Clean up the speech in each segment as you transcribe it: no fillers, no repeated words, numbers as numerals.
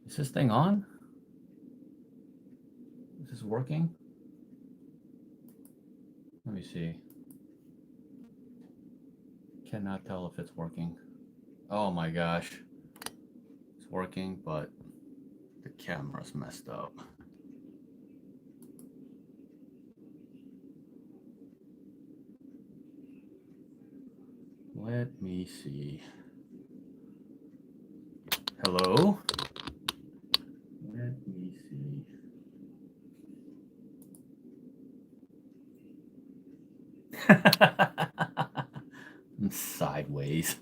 Is this thing on? Is this working? Let me see. Cannot tell if it's working. Oh my gosh. It's working, but the camera's messed up. Let me see. Hello? Let me see. Sideways.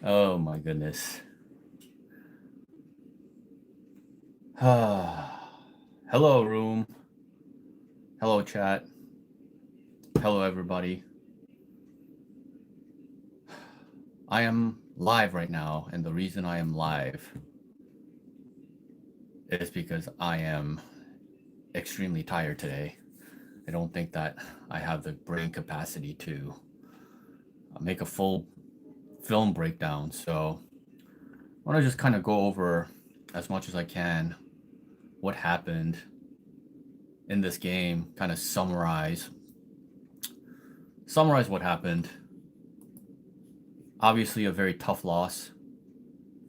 Oh my goodness. Hello, room. Hello, chat. Hello, everybody. I am live right now, and the reason I am live is because I am extremely tired today. I don't think that I have the brain capacity to make a full film breakdown, so I want to just kind of go over as much as I can what happened in this game, kind of summarize what happened. Obviously a very tough loss.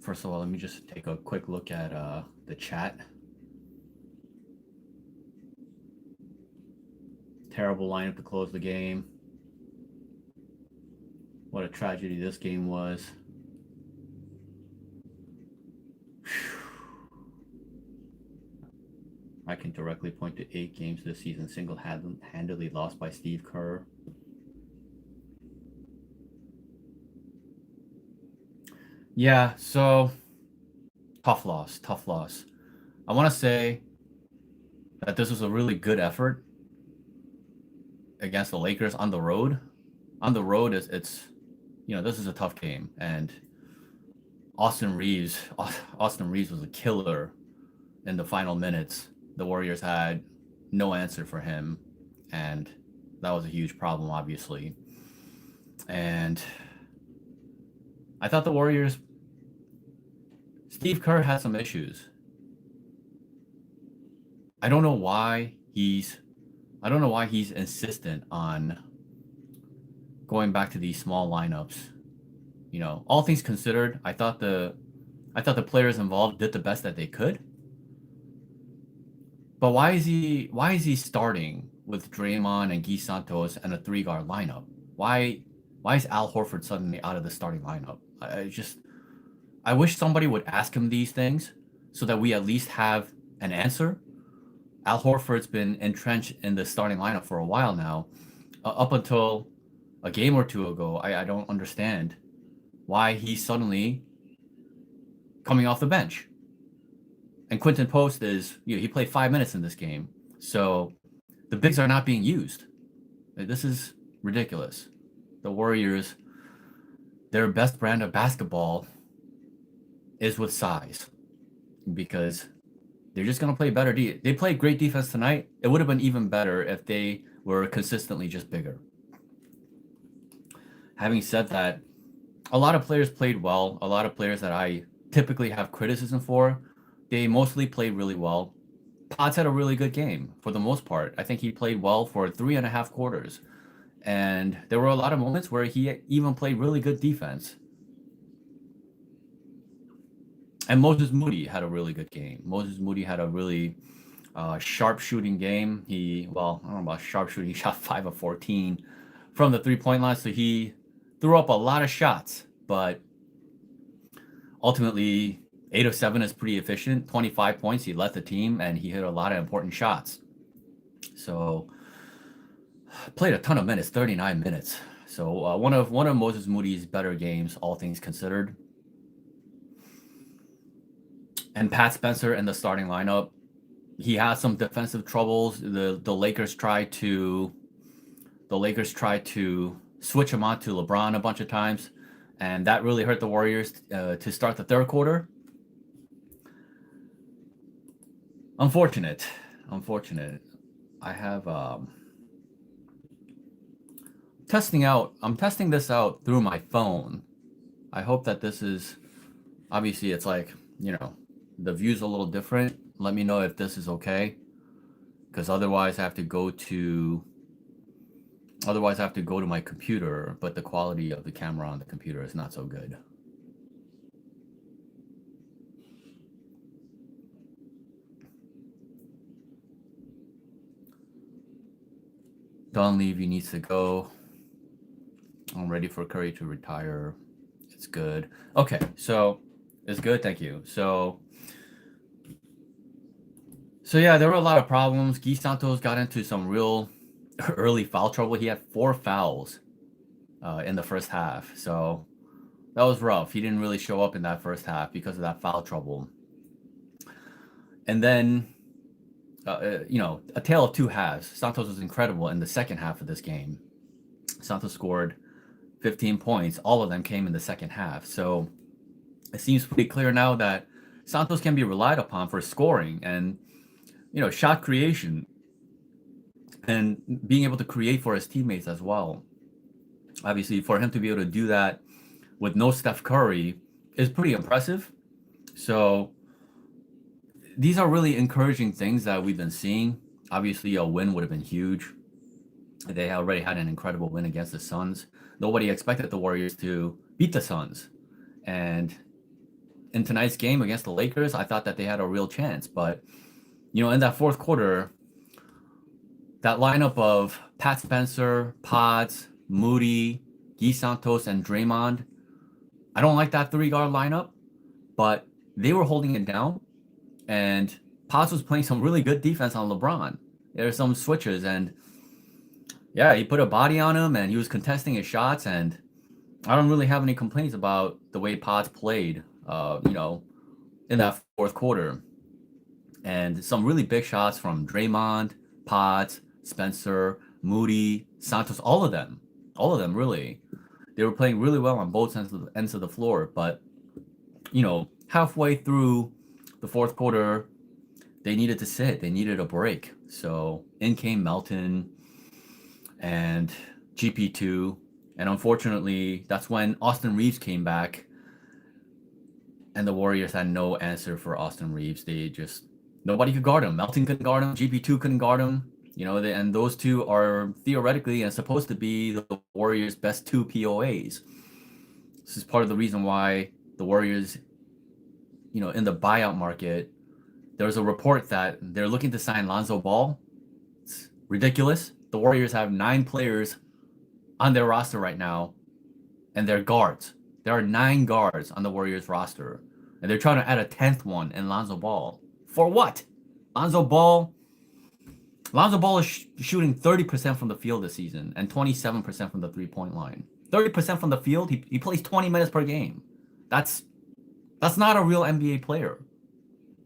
First of all, let me just take a quick look at the chat. Terrible lineup to close the game. What a tragedy this game was. I can directly point to 8 games this season single-handedly lost by Steve Kerr. Yeah, so tough loss. I want to say that this was a really good effort against the Lakers on the road. On the road, it's this is a tough game, and Austin Reaves was a killer in the final minutes. The Warriors had no answer for him, and that was a huge problem, obviously. And I thought the Warriors, Steve Kerr had some issues. I don't know why he's insistent on going back to these small lineups. All things considered, I thought the players involved did the best that they could. But why is he starting with Draymond and Guy Santos and a 3-guard lineup? Why is Al Horford suddenly out of the starting lineup? I wish somebody would ask him these things so that we at least have an answer. Al Horford's been entrenched in the starting lineup for a while now. Up until a game or two ago, I don't understand why he's suddenly coming off the bench. And Quinton Post he played 5 minutes in this game. So the bigs are not being used. This is ridiculous. The Warriors, their best brand of basketball is with size, because they're just going to play better. They played great defense tonight. It would have been even better if they were consistently just bigger. Having said that, a lot of players played well. A lot of players that I typically have criticism for, they mostly played really well. Potts had a really good game for the most part. I think he played well for 3.5 quarters. And there were a lot of moments where he even played really good defense. And Moses Moody had a really good game. Moses Moody had a really sharp shooting game. I don't know about sharp shooting. He shot 5 of 14 from the 3-point line. So he threw up a lot of shots. But ultimately, 8 of 7 is pretty efficient. 25 points. He led the team, and he hit a lot of important shots. So played a ton of minutes, 39 minutes. So one of Moses Moody's better games, all things considered. And Pat Spencer in the starting lineup, he had some defensive troubles. The Lakers tried to switch him on to LeBron a bunch of times, and that really hurt the Warriors to start the third quarter. Unfortunate. I have I'm testing this out through my phone. I hope that this is, obviously it's like, the view's a little different, let me know if this is okay. Because otherwise I have to go to my computer, but the quality of the camera on the computer is not so good. Don Levy needs to go. I'm ready for Curry to retire. It's good. Okay, so it's good. Thank you. So yeah, there were a lot of problems. Guy Santos got into some real early foul trouble. He had 4 fouls in the first half. So that was rough. He didn't really show up in that first half because of that foul trouble. And then, a tale of 2 halves. Santos was incredible in the second half of this game. Santos scored 15 points. All of them came in the second half. So it seems pretty clear now that Santos can be relied upon for scoring and, shot creation and being able to create for his teammates as well. Obviously, for him to be able to do that with no Steph Curry is pretty impressive. So these are really encouraging things that we've been seeing. Obviously, a win would have been huge. They already had an incredible win against the Suns. Nobody expected the Warriors to beat the Suns. And in tonight's game against the Lakers, I thought that they had a real chance. But, in that fourth quarter, that lineup of Pat Spencer, Pods, Moody, Guy Santos, and Draymond, I don't like that 3-guard lineup, but they were holding it down. And Pods was playing some really good defense on LeBron. There were some switches, and yeah, he put a body on him, and he was contesting his shots, and I don't really have any complaints about the way Pods played, in that fourth quarter. And some really big shots from Draymond, Pods, Spencer, Moody, Santos, all of them, really. They were playing really well on both ends of the floor, but, halfway through the fourth quarter, they needed to sit. They needed a break. So in came Melton and GP2. And unfortunately, that's when Austin Reaves came back. And the Warriors had no answer for Austin Reaves. Nobody could guard him. Melton couldn't guard him. GP2 couldn't guard him. And those two are theoretically and supposed to be the Warriors' best 2 POAs. This is part of the reason why the Warriors, in the buyout market, there's a report that they're looking to sign Lonzo Ball. It's ridiculous. The Warriors have 9 players on their roster right now, and they're guards. There are 9 guards on the Warriors roster, and they're trying to add a 10th one in Lonzo Ball. For what? Lonzo Ball is shooting 30% from the field this season and 27% from the 3-point line. 30% from the field, he plays 20 minutes per game. That's not a real NBA player.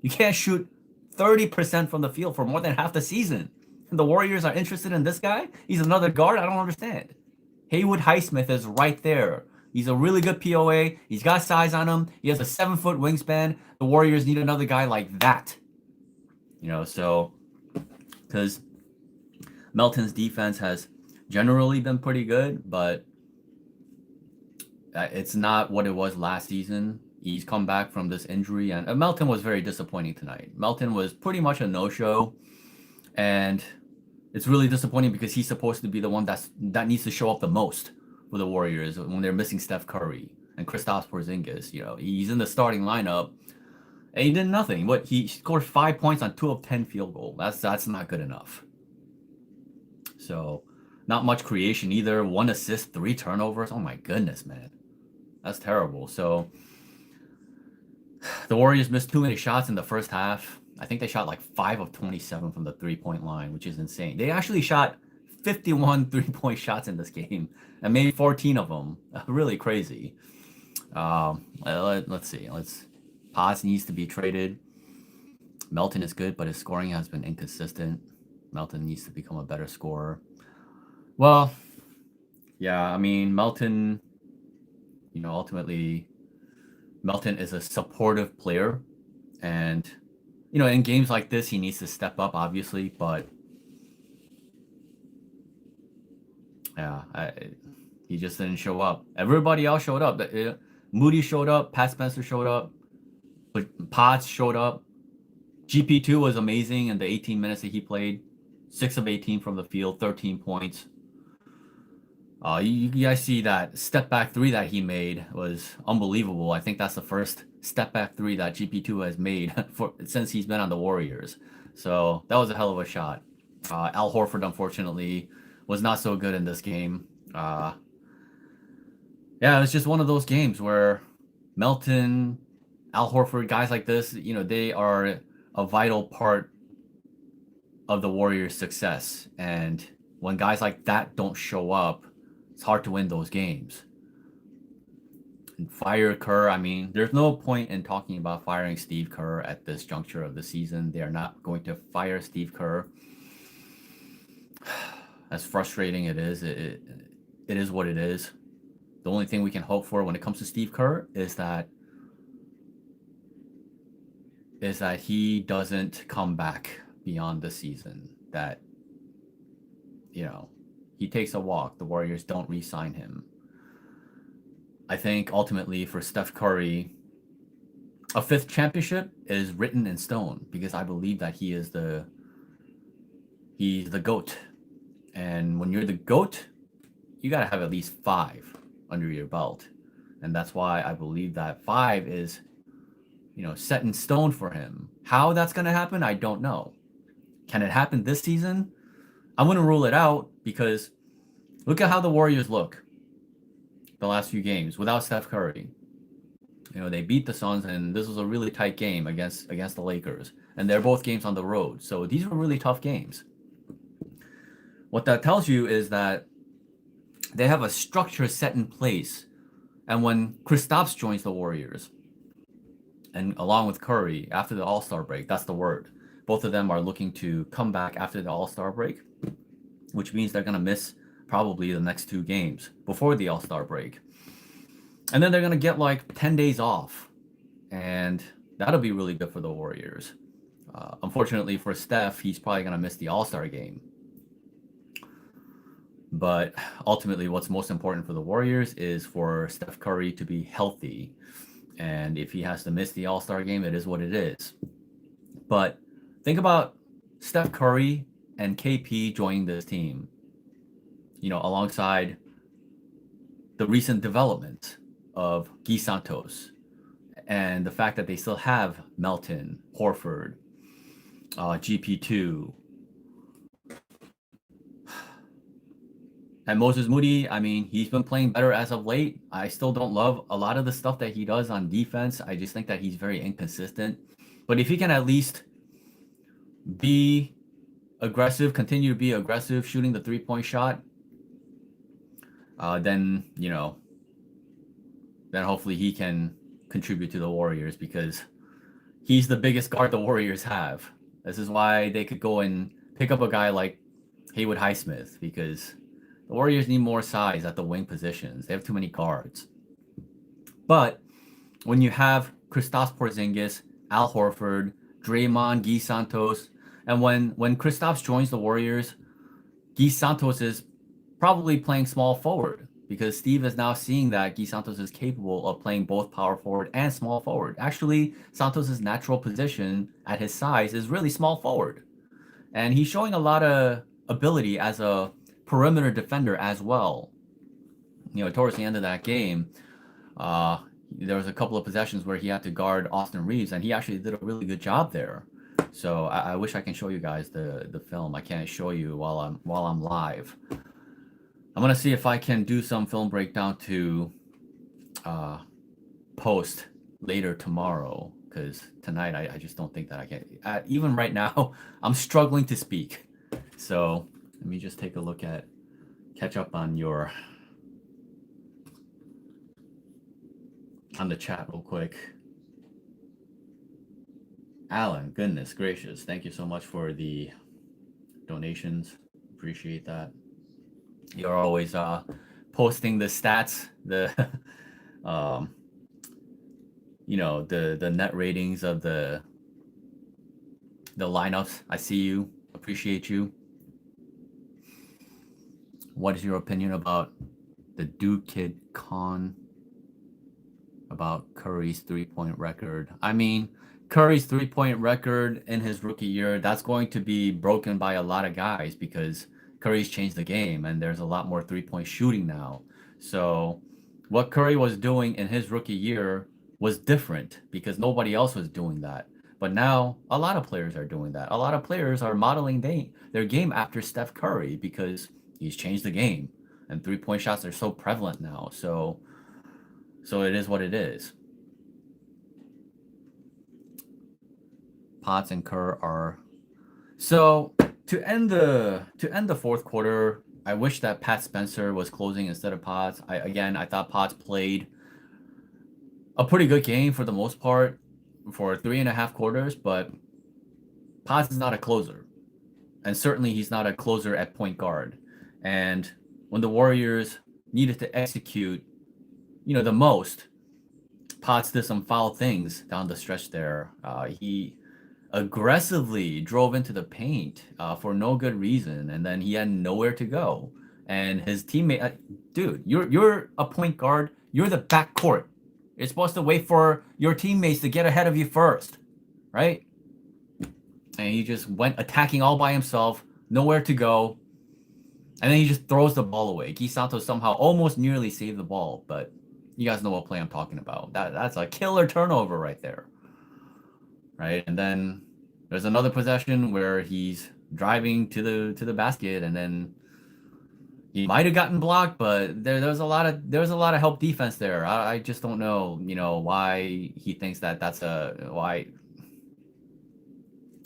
You can't shoot 30% from the field for more than half the season. And the Warriors are interested in this guy? He's another guard? I don't understand. Haywood Highsmith is right there. He's a really good POA. He's got size on him. He has a 7-foot wingspan. The Warriors need another guy like that. Because Melton's defense has generally been pretty good, but it's not what it was last season. He's come back from this injury, and Melton was very disappointing tonight. Melton was pretty much a no-show, and it's really disappointing because he's supposed to be the one that needs to show up the most for the Warriors when they're missing Steph Curry and Kristaps Porzingis. He's in the starting lineup, and he did nothing. He scored 5 points on 2 of 10 field goals. That's not good enough. So, not much creation either. 1 assist, 3 turnovers. Oh my goodness, man, that's terrible. So, the Warriors missed too many shots in the first half. I think they shot like 5 of 27 from the 3-point line, which is insane. They actually shot 51 3-point shots in this game and made 14 of them. Really crazy. Let's see. Pods needs to be traded. Melton is good, but his scoring has been inconsistent. Melton needs to become a better scorer. Well, yeah, I mean, Melton, ultimately, Melton is a supportive player. And, in games like this, he needs to step up, obviously, but yeah, he just didn't show up. Everybody else showed up. Moody showed up. Pat Spencer showed up. But Pods showed up. GP2 was amazing in the 18 minutes that he played. 6 of 18 from the field, 13 points. You guys see that step back three that he made was unbelievable. I think that's the first step back three that GP2 has made since he's been on the Warriors. So that was a hell of a shot. Al Horford, unfortunately, was not so good in this game. Yeah, it was just one of those games where Melton, Al Horford, guys like this, they are a vital part of the Warriors' success. And when guys like that don't show up, it's hard to win those games. And fire Kerr, I mean, there's no point in talking about firing Steve Kerr at this juncture of the season. They are not going to fire Steve Kerr. As frustrating it is, it is what it is. The only thing we can hope for when it comes to Steve Kerr is that he doesn't come back beyond the season. That, he takes a walk. The Warriors don't re-sign him. I think ultimately for Steph Curry, a 5th championship is written in stone because I believe that he's the GOAT. And when you're the GOAT, you got to have at least 5 under your belt. And that's why I believe that 5 is, set in stone for him. How that's going to happen, I don't know. Can it happen this season? I wouldn't rule it out because look at how the Warriors look the last few games without Steph Curry. They beat the Suns, and this was a really tight game against the Lakers. And they're both games on the road. So these were really tough games. What that tells you is that they have a structure set in place. And when Kristaps joins the Warriors, and along with Curry, after the All-Star break, that's the word. Both of them are looking to come back after the All-Star break, which means they're going to miss probably the next 2 games before the All-Star break. And then they're going to get like 10 days off. And that'll be really good for the Warriors. Unfortunately for Steph, he's probably going to miss the All-Star game. But ultimately, what's most important for the Warriors is for Steph Curry to be healthy. And if he has to miss the All-Star game, it is what it is. But think about Steph Curry and KP joining this team, alongside the recent development of Guy Santos and the fact that they still have Melton, Horford, GP2, and Moses Moody. I mean, he's been playing better as of late. I still don't love a lot of the stuff that he does on defense. I just think that he's very inconsistent. But if he can at least be aggressive, continue to be aggressive, shooting the 3-point shot, then hopefully he can contribute to the Warriors because he's the biggest guard the Warriors have. This is why they could go and pick up a guy like Haywood Highsmith because the Warriors need more size at the wing positions. They have too many guards. But when you have Kristaps Porzingis, Al Horford, Draymond, Guy Santos, and when Kristaps joins the Warriors, Guy Santos is probably playing small forward because Steve is now seeing that Guy Santos is capable of playing both power forward and small forward. Actually, Santos' natural position at his size is really small forward. And he's showing a lot of ability as a perimeter defender as well. Towards the end of that game, there was a couple of possessions where he had to guard Austin Reaves, and he actually did a really good job there. So I wish I can show you guys the film. I can't show you while I'm live. I'm gonna see if I can do some film breakdown to post later tomorrow, because tonight I just don't think that I can. Even right now, I'm struggling to speak. So let me just take a look at, catch up on the chat real quick. Alan, goodness gracious, thank you so much for the donations. Appreciate that. You're always posting the stats, the the net ratings of the lineups. I see you. Appreciate you. What is your opinion about the Duke Kid Con? about Curry's 3-point record. I mean, Curry's 3-point record in his rookie year, that's going to be broken by a lot of guys because Curry's changed the game and there's a lot more 3-point shooting now. So, what Curry was doing in his rookie year was different because nobody else was doing that. But now a lot of players are doing that. A lot of players are modeling their game after Steph Curry because he's changed the game and 3-point shots are so prevalent now. So it is what it is. Potts and Kerr are so to end the fourth quarter. I wish that Pat Spencer was closing instead of Potts. I thought Potts played a pretty good game for the most part for 3.5 quarters, but Potts is not a closer, and certainly he's not a closer at point guard. And when the Warriors needed to execute, the most, Potts did some foul things down the stretch there. He aggressively drove into the paint for no good reason, and then he had nowhere to go. And his teammate, dude, you're a point guard. You're the backcourt. You're supposed to wait for your teammates to get ahead of you first, right? And he just went attacking all by himself, nowhere to go. And then he just throws the ball away. Santos somehow almost nearly saved the ball, but you guys know what play I'm talking about. That's a killer turnover right there. Right? And then there's another possession where he's driving to the basket, and then he might have gotten blocked, but there's a lot of help defense there. I just don't know, why he thinks that's why.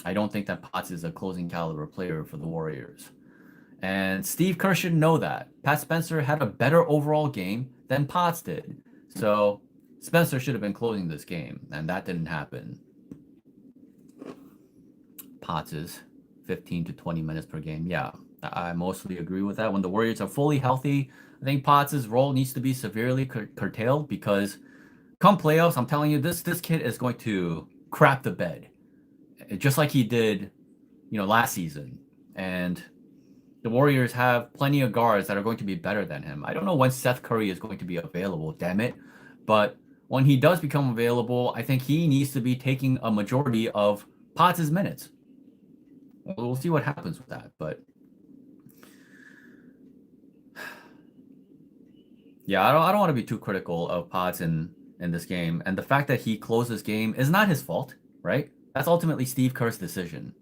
I don't think that Potts is a closing caliber player for the Warriors. And Steve Kerr should know that. Pat Spencer had a better overall game than Potts did. So Spencer should have been closing this game, and that didn't happen. Potts is 15 to 20 minutes per game. Yeah, I mostly agree with that. When the Warriors are fully healthy, I think Potts' role needs to be severely curtailed because come playoffs, I'm telling you, this kid is going to crap the bed. Just like he did, last season. And the Warriors have plenty of guards that are going to be better than him. I don't know when Seth Curry is going to be available, damn it. But when he does become available, I think he needs to be taking a majority of Potts' minutes. We'll see what happens with that. But yeah, I don't want to be too critical of Potts in this game. And the fact that he closed this game is not his fault, right? That's ultimately Steve Kerr's decision.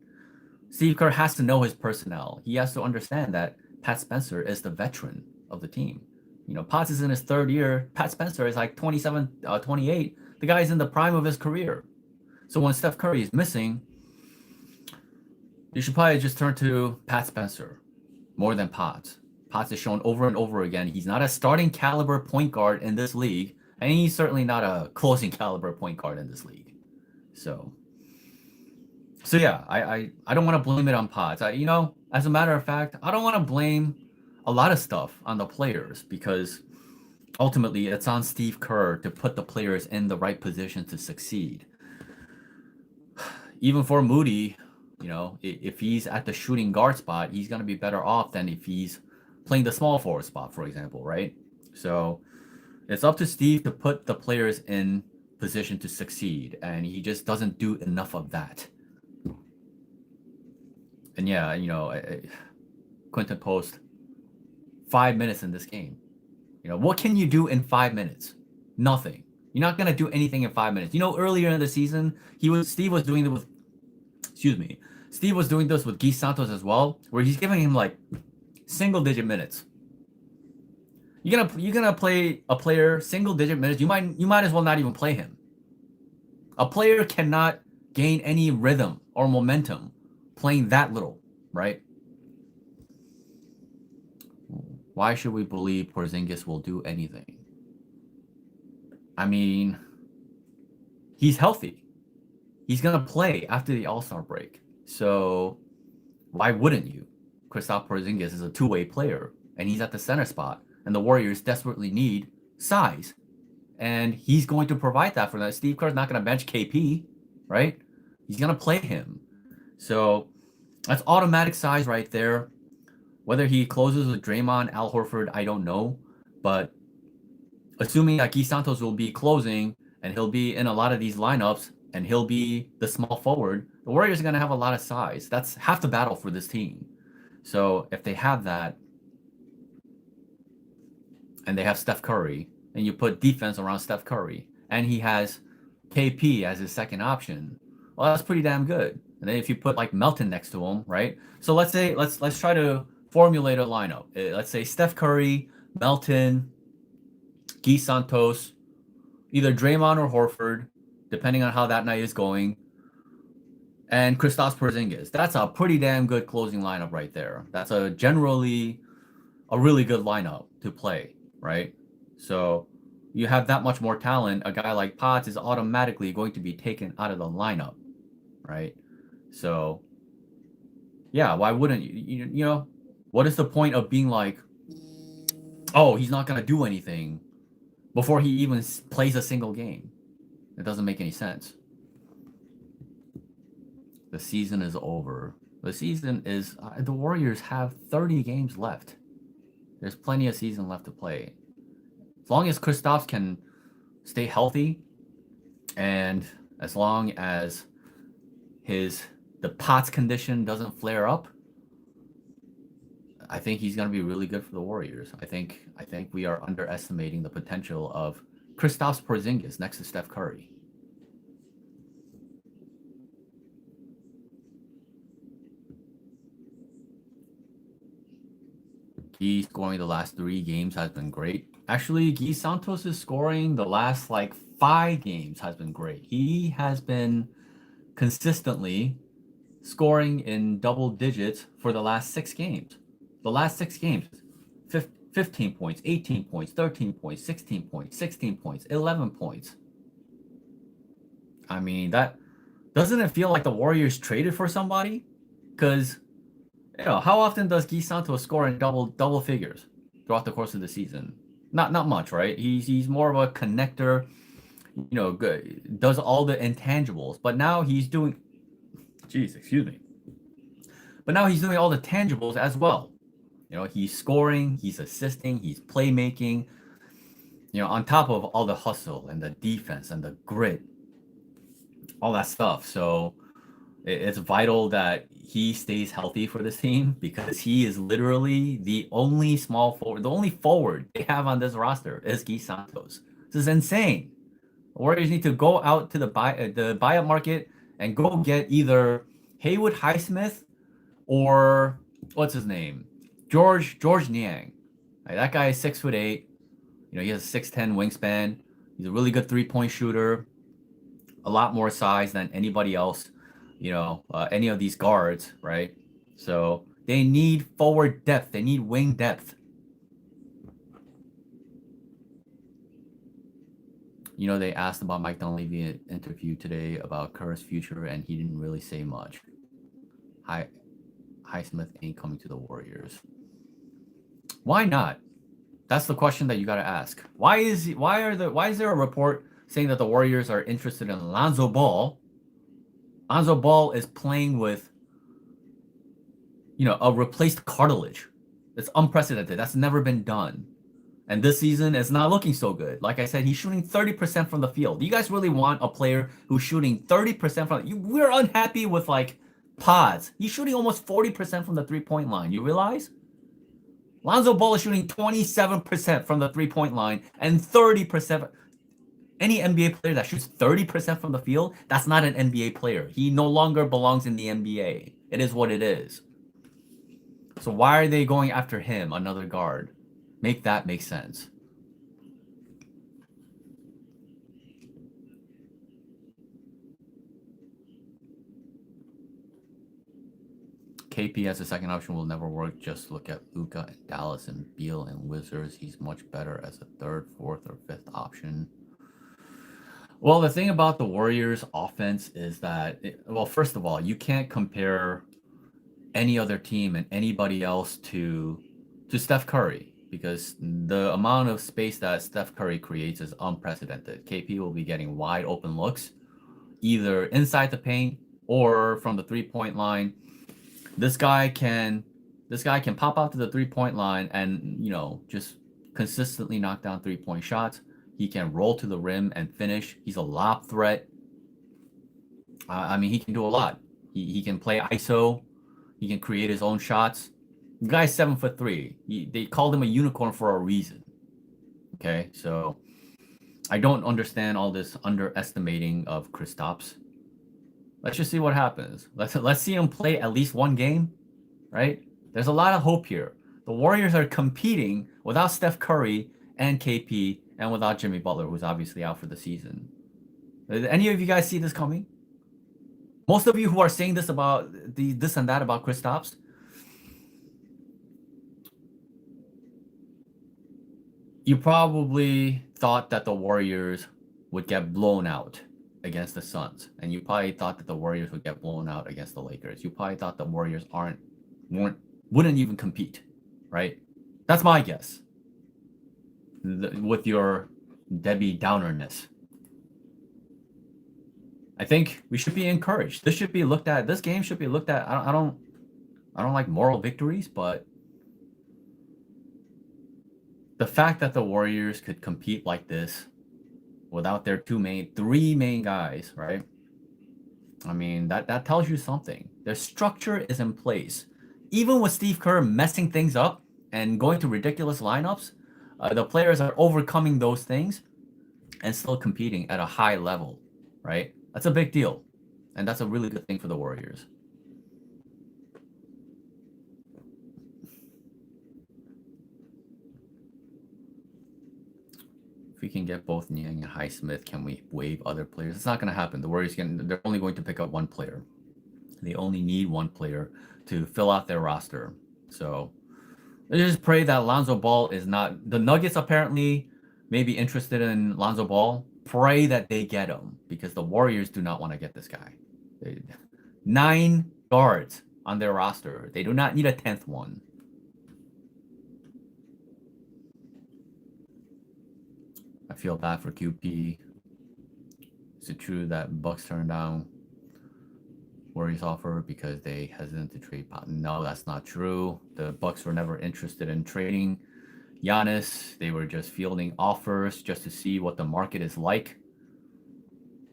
Steve Kerr has to know his personnel. He has to understand that Pat Spencer is the veteran of the team. Potts is in his third year. Pat Spencer is like 27, 28. The guy's in the prime of his career. So when Steph Curry is missing, you should probably just turn to Pat Spencer more than Potts. Potts has shown over and over again he's not a starting caliber point guard in this league, and he's certainly not a closing caliber point guard in this league. So yeah, I don't want to blame it on Potts. As a matter of fact, I don't want to blame a lot of stuff on the players because ultimately it's on Steve Kerr to put the players in the right position to succeed. Even for Moody, if he's at the shooting guard spot, he's going to be better off than if he's playing the small forward spot, for example, right? So it's up to Steve to put the players in position to succeed, and he just doesn't do enough of that. And yeah, Quinton Post, 5 minutes in this game. What can you do in 5 minutes? Nothing. You're not gonna do anything in 5 minutes. Earlier in the season, Steve was doing this with Guy Santos as well, where he's giving him like single-digit minutes. You're gonna play a player single-digit minutes. You might as well not even play him. A player cannot gain any rhythm or momentum playing that little, right? Why should we believe Porzingis will do anything? I mean, he's healthy. He's going to play after the All-Star break. So why wouldn't you? Kristaps Porzingis is a two-way player, and he's at the center spot. And the Warriors desperately need size. And he's going to provide that for them. Steve Kerr's not going to bench KP, right? He's going to play him. So that's automatic size right there. Whether he closes with Draymond, Al Horford, I don't know. But assuming that Guy Santos will be closing and he'll be in a lot of these lineups and he'll be the small forward, the Warriors are going to have a lot of size. That's half the battle for this team. So if they have that and they have Steph Curry and you put defense around Steph Curry and he has KP as his second option, well, that's pretty damn good. And then if you put like Melton next to him, right? So let's say let's try to formulate a lineup. Let's say Steph Curry, Melton, Guy Santos, either Draymond or Horford, depending on how that night is going, and Kristaps Porzingis. That's a pretty damn good closing lineup right there. That's generally a really good lineup to play, right? So you have that much more talent. A guy like Potts is automatically going to be taken out of the lineup, right? So yeah, why wouldn't you? You know, what is the point of being like, oh, he's not gonna do anything before he even plays a single game? It doesn't make any sense. The season is over. The season is, the Warriors have 30 games left. There's plenty of season left to play. As long as Kristaps can stay healthy, and as long as the Potts condition doesn't flare up, I think he's going to be really good for the Warriors. I think we are underestimating the potential of Kristaps Porzingis next to Steph Curry. Guy scoring the last 3 games has been great. Actually, Guy Santos is scoring the last like 5 games has been great. He has been consistently scoring in double digits for the last 6 games. The last 6 games, 15 points, 18 points, 13 points, 16 points, 16 points, 11 points. I mean, that doesn't it feel like the Warriors traded for somebody? Because, you know, how often does Guy Santos score in double figures throughout the course of the season? Not much, right? He's more of a connector, you know, does all the intangibles. But now he's doing, excuse me. But now he's doing all the tangibles as well. You know, he's scoring, he's assisting, he's playmaking, you know, on top of all the hustle and the defense and the grit, all that stuff. So it's vital that he stays healthy for this team, because he is literally the only small forward, the only forward they have on this roster is Guy Santos. This is insane. The Warriors need to go out to the buyout market and go get either Haywood Highsmith or what's his name? George Niang. Right, that guy is 6'8". You know, he has a 6'10" wingspan. He's a really good 3-point shooter. A lot more size than anybody else, you know, any of these guards, right? So they need forward depth. They need wing depth. You know, they asked about Mike Dunleavy in an interview today about Kerr's future, and he didn't really say much. Highsmith ain't coming to the Warriors. Why not? That's the question that you got to ask. Why is there a report saying that the Warriors are interested in Lonzo Ball? Lonzo Ball is playing with, you know, a replaced cartilage. It's unprecedented. That's never been done. And this season is not looking so good. Like I said, he's shooting 30% from the field. Do you guys really want a player who's shooting 30% from we're unhappy with like Pods. He's shooting almost 40% from the 3-point line. You realize? Lonzo Ball is shooting 27% from the 3-point line and 30%. Any NBA player that shoots 30% from the field, that's not an NBA player. He no longer belongs in the NBA. It is what it is. So why are they going after him, another guard? Make that make sense. KP as a second option will never work. Just look at Luka and Dallas and Beal and Wizards. He's much better as a 3rd, 4th, or 5th option. Well, the thing about the Warriors offense is that, well, first of all, you can't compare any other team and anybody else to Steph Curry, because the amount of space that Steph Curry creates is unprecedented. KP will be getting wide open looks, either inside the paint or from the 3-point line. This guy can pop out to the 3-point line and, you know, just consistently knock down 3-point shots. He can roll to the rim and finish. He's a lob threat. I mean, he can do a lot. He can play ISO. He can create his own shots. The guy's 7'3". They called him a unicorn for a reason. Okay, so I don't understand all this underestimating of Kristaps. Let's just see what happens. Let's see him play at least one game, right? There's a lot of hope here. The Warriors are competing without Steph Curry and KP and without Jimmy Butler, who's obviously out for the season. Did any of you guys see this coming? Most of you who are saying this about this and that about Kristaps, you probably thought that the Warriors would get blown out against the Suns, and you probably thought that the Warriors would get blown out against the Lakers. You probably thought the Warriors wouldn't even compete, right? That's my guess. With your Debbie Downerness, I think we should be encouraged. This should be looked at. This game should be looked at. I don't like moral victories, but the fact that the Warriors could compete like this without their three main guys, right? I mean, that tells you something. Their structure is in place. Even with Steve Kerr messing things up and going to ridiculous lineups, the players are overcoming those things and still competing at a high level, right? That's a big deal. And that's a really good thing for the Warriors. If we can get both Niang and Highsmith, can we waive other players? It's not going to happen. The Warriors they're only going to pick up one player. They only need one player to fill out their roster. So let's just pray that Lonzo Ball is not. The Nuggets apparently may be interested in Lonzo Ball. Pray that they get him, because the Warriors do not want to get this guy. 9 guards on their roster. They do not need a 10th one. I feel bad for QP. Is it true that Bucks turned down Warriors offer because they hesitant to trade? No, that's not true. The Bucks were never interested in trading Giannis. They were just fielding offers just to see what the market is like.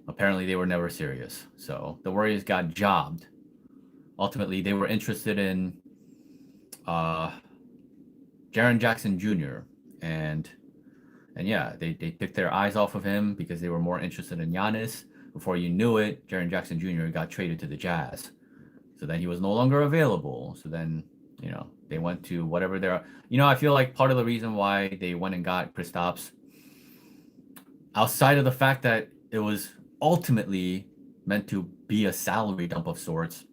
Apparently, they were never serious. So the Warriors got jobbed. Ultimately, they were interested in Jaren Jackson Jr. And yeah, they took their eyes off of him because they were more interested in Giannis. Before you knew it, Jaren Jackson Jr. got traded to the Jazz. So then he was no longer available. So then, they went to whatever they're... I feel like part of the reason why they went and got Kristaps, outside of the fact that it was ultimately meant to be a salary dump of sorts,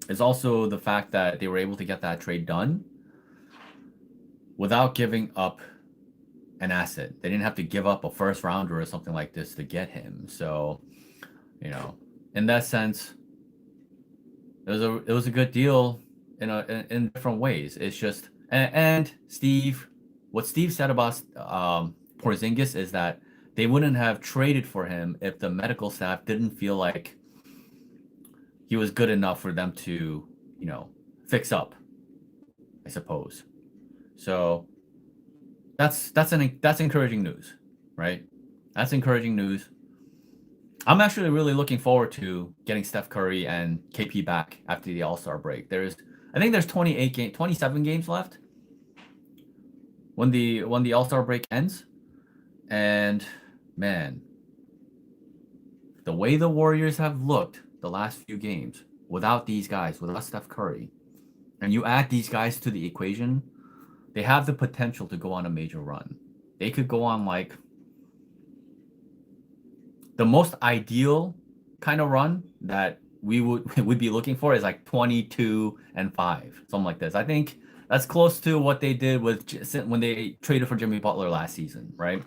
is also the fact that they were able to get that trade done without giving up an asset. They didn't have to give up a first rounder or something like this to get him. So, in that sense, it was a good deal in different ways. It's just and what Steve said about Porzingis is that they wouldn't have traded for him if the medical staff didn't feel like he was good enough for them to, fix up, I suppose. So that's encouraging news, right? That's encouraging news. I'm actually really looking forward to getting Steph Curry and KP back after the All-Star break. I think there's 27 games left when the All-Star break ends. And man, the way the Warriors have looked the last few games without these guys, without Steph Curry, and you add these guys to the equation, they have the potential to go on a major run. They could go on like the most ideal kind of run that we would be looking for is like 22-5, something like this. I think that's close to what they did when they traded for Jimmy Butler last season, right?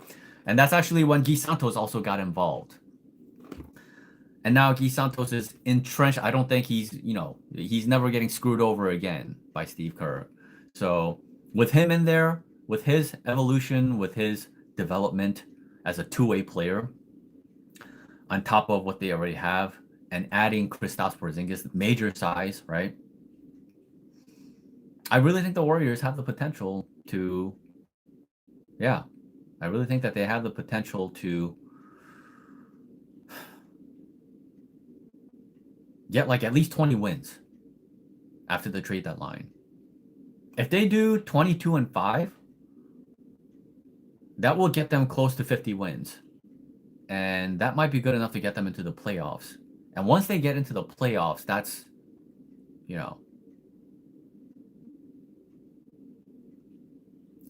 And that's actually when Guy Santos also got involved. And now Guy Santos is entrenched. I don't think he's never getting screwed over again by Steve Kerr. So with him in there, with his evolution, with his development as a two-way player, on top of what they already have, and adding Kristaps Porzingis, major size, right? I really think the Warriors have the potential to, I really think that they have the potential to get like at least 20 wins after the trade deadline. If they do 22-5, that will get them close to 50 wins. And that might be good enough to get them into the playoffs. And once they get into the playoffs, that's, you know,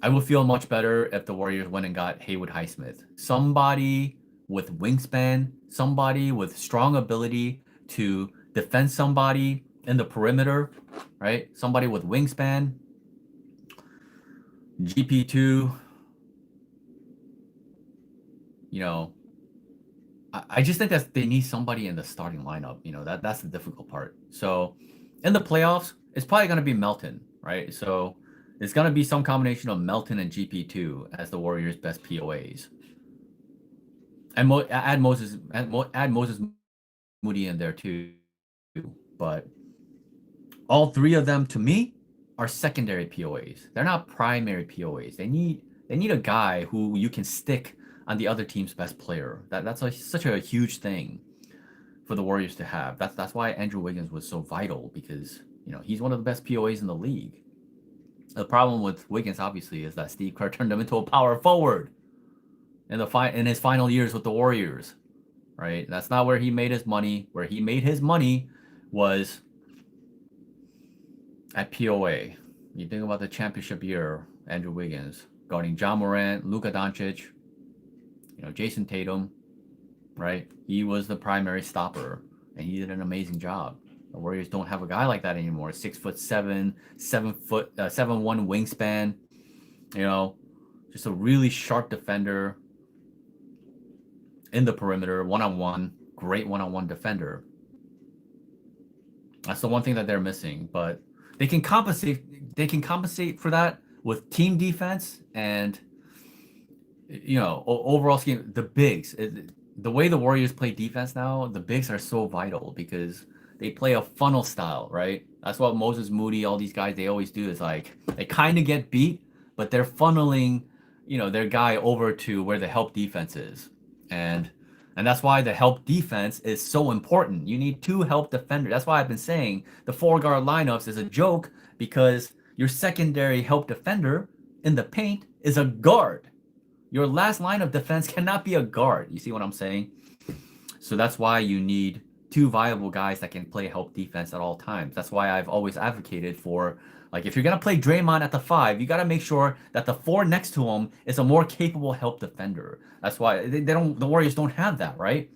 I would feel much better if the Warriors went and got Haywood Highsmith. Somebody with wingspan, somebody with strong ability to defend somebody in the perimeter, right? Somebody with wingspan. GP2, you know, I just think that they need somebody in the starting lineup. You know, that's the difficult part. So in the playoffs, it's probably going to be Melton, right? So it's going to be some combination of Melton and GP2 as the Warriors' best POAs. And add Moses Moody in there too. But all three of them, to me, are secondary POAs. They're not primary POAs. They need a guy who you can stick on the other team's best player. That's such a huge thing for the Warriors to have. That's why Andrew Wiggins was so vital, because he's one of the best POAs in the league. The problem with Wiggins, obviously, is that Steve Kerr turned him into a power forward in his final years with the Warriors. Right? That's not where he made his money. Where he made his money was at POA. You think about the championship year, Andrew Wiggins guarding John Morant, Luka Doncic, Jason Tatum, right? He was the primary stopper, and he did an amazing job. The Warriors don't have a guy like that anymore. 6'7", 7'1" wingspan. Just a really sharp defender in the perimeter, one-on-one, great one-on-one defender. That's the one thing that they're missing, but they can compensate. They can compensate for that with team defense and overall scheme. The bigs, the way the Warriors play defense now, the bigs are so vital because they play a funnel style, right? That's what Moses Moody, all these guys, they always do is like they kind of get beat, but they're funneling, their guy over to where the help defense is, and that's why the help defense is so important. You need two help defenders. That's why I've been saying the 4-guard lineups is a joke, because your secondary help defender in the paint is a guard. Your last line of defense cannot be a guard. You see what I'm saying? So that's why you need two viable guys that can play help defense at all times. That's why I've always advocated for, like, if you're going to play Draymond at the 5, you got to make sure that the 4 next to him is a more capable help defender. That's why the Warriors don't have that, right?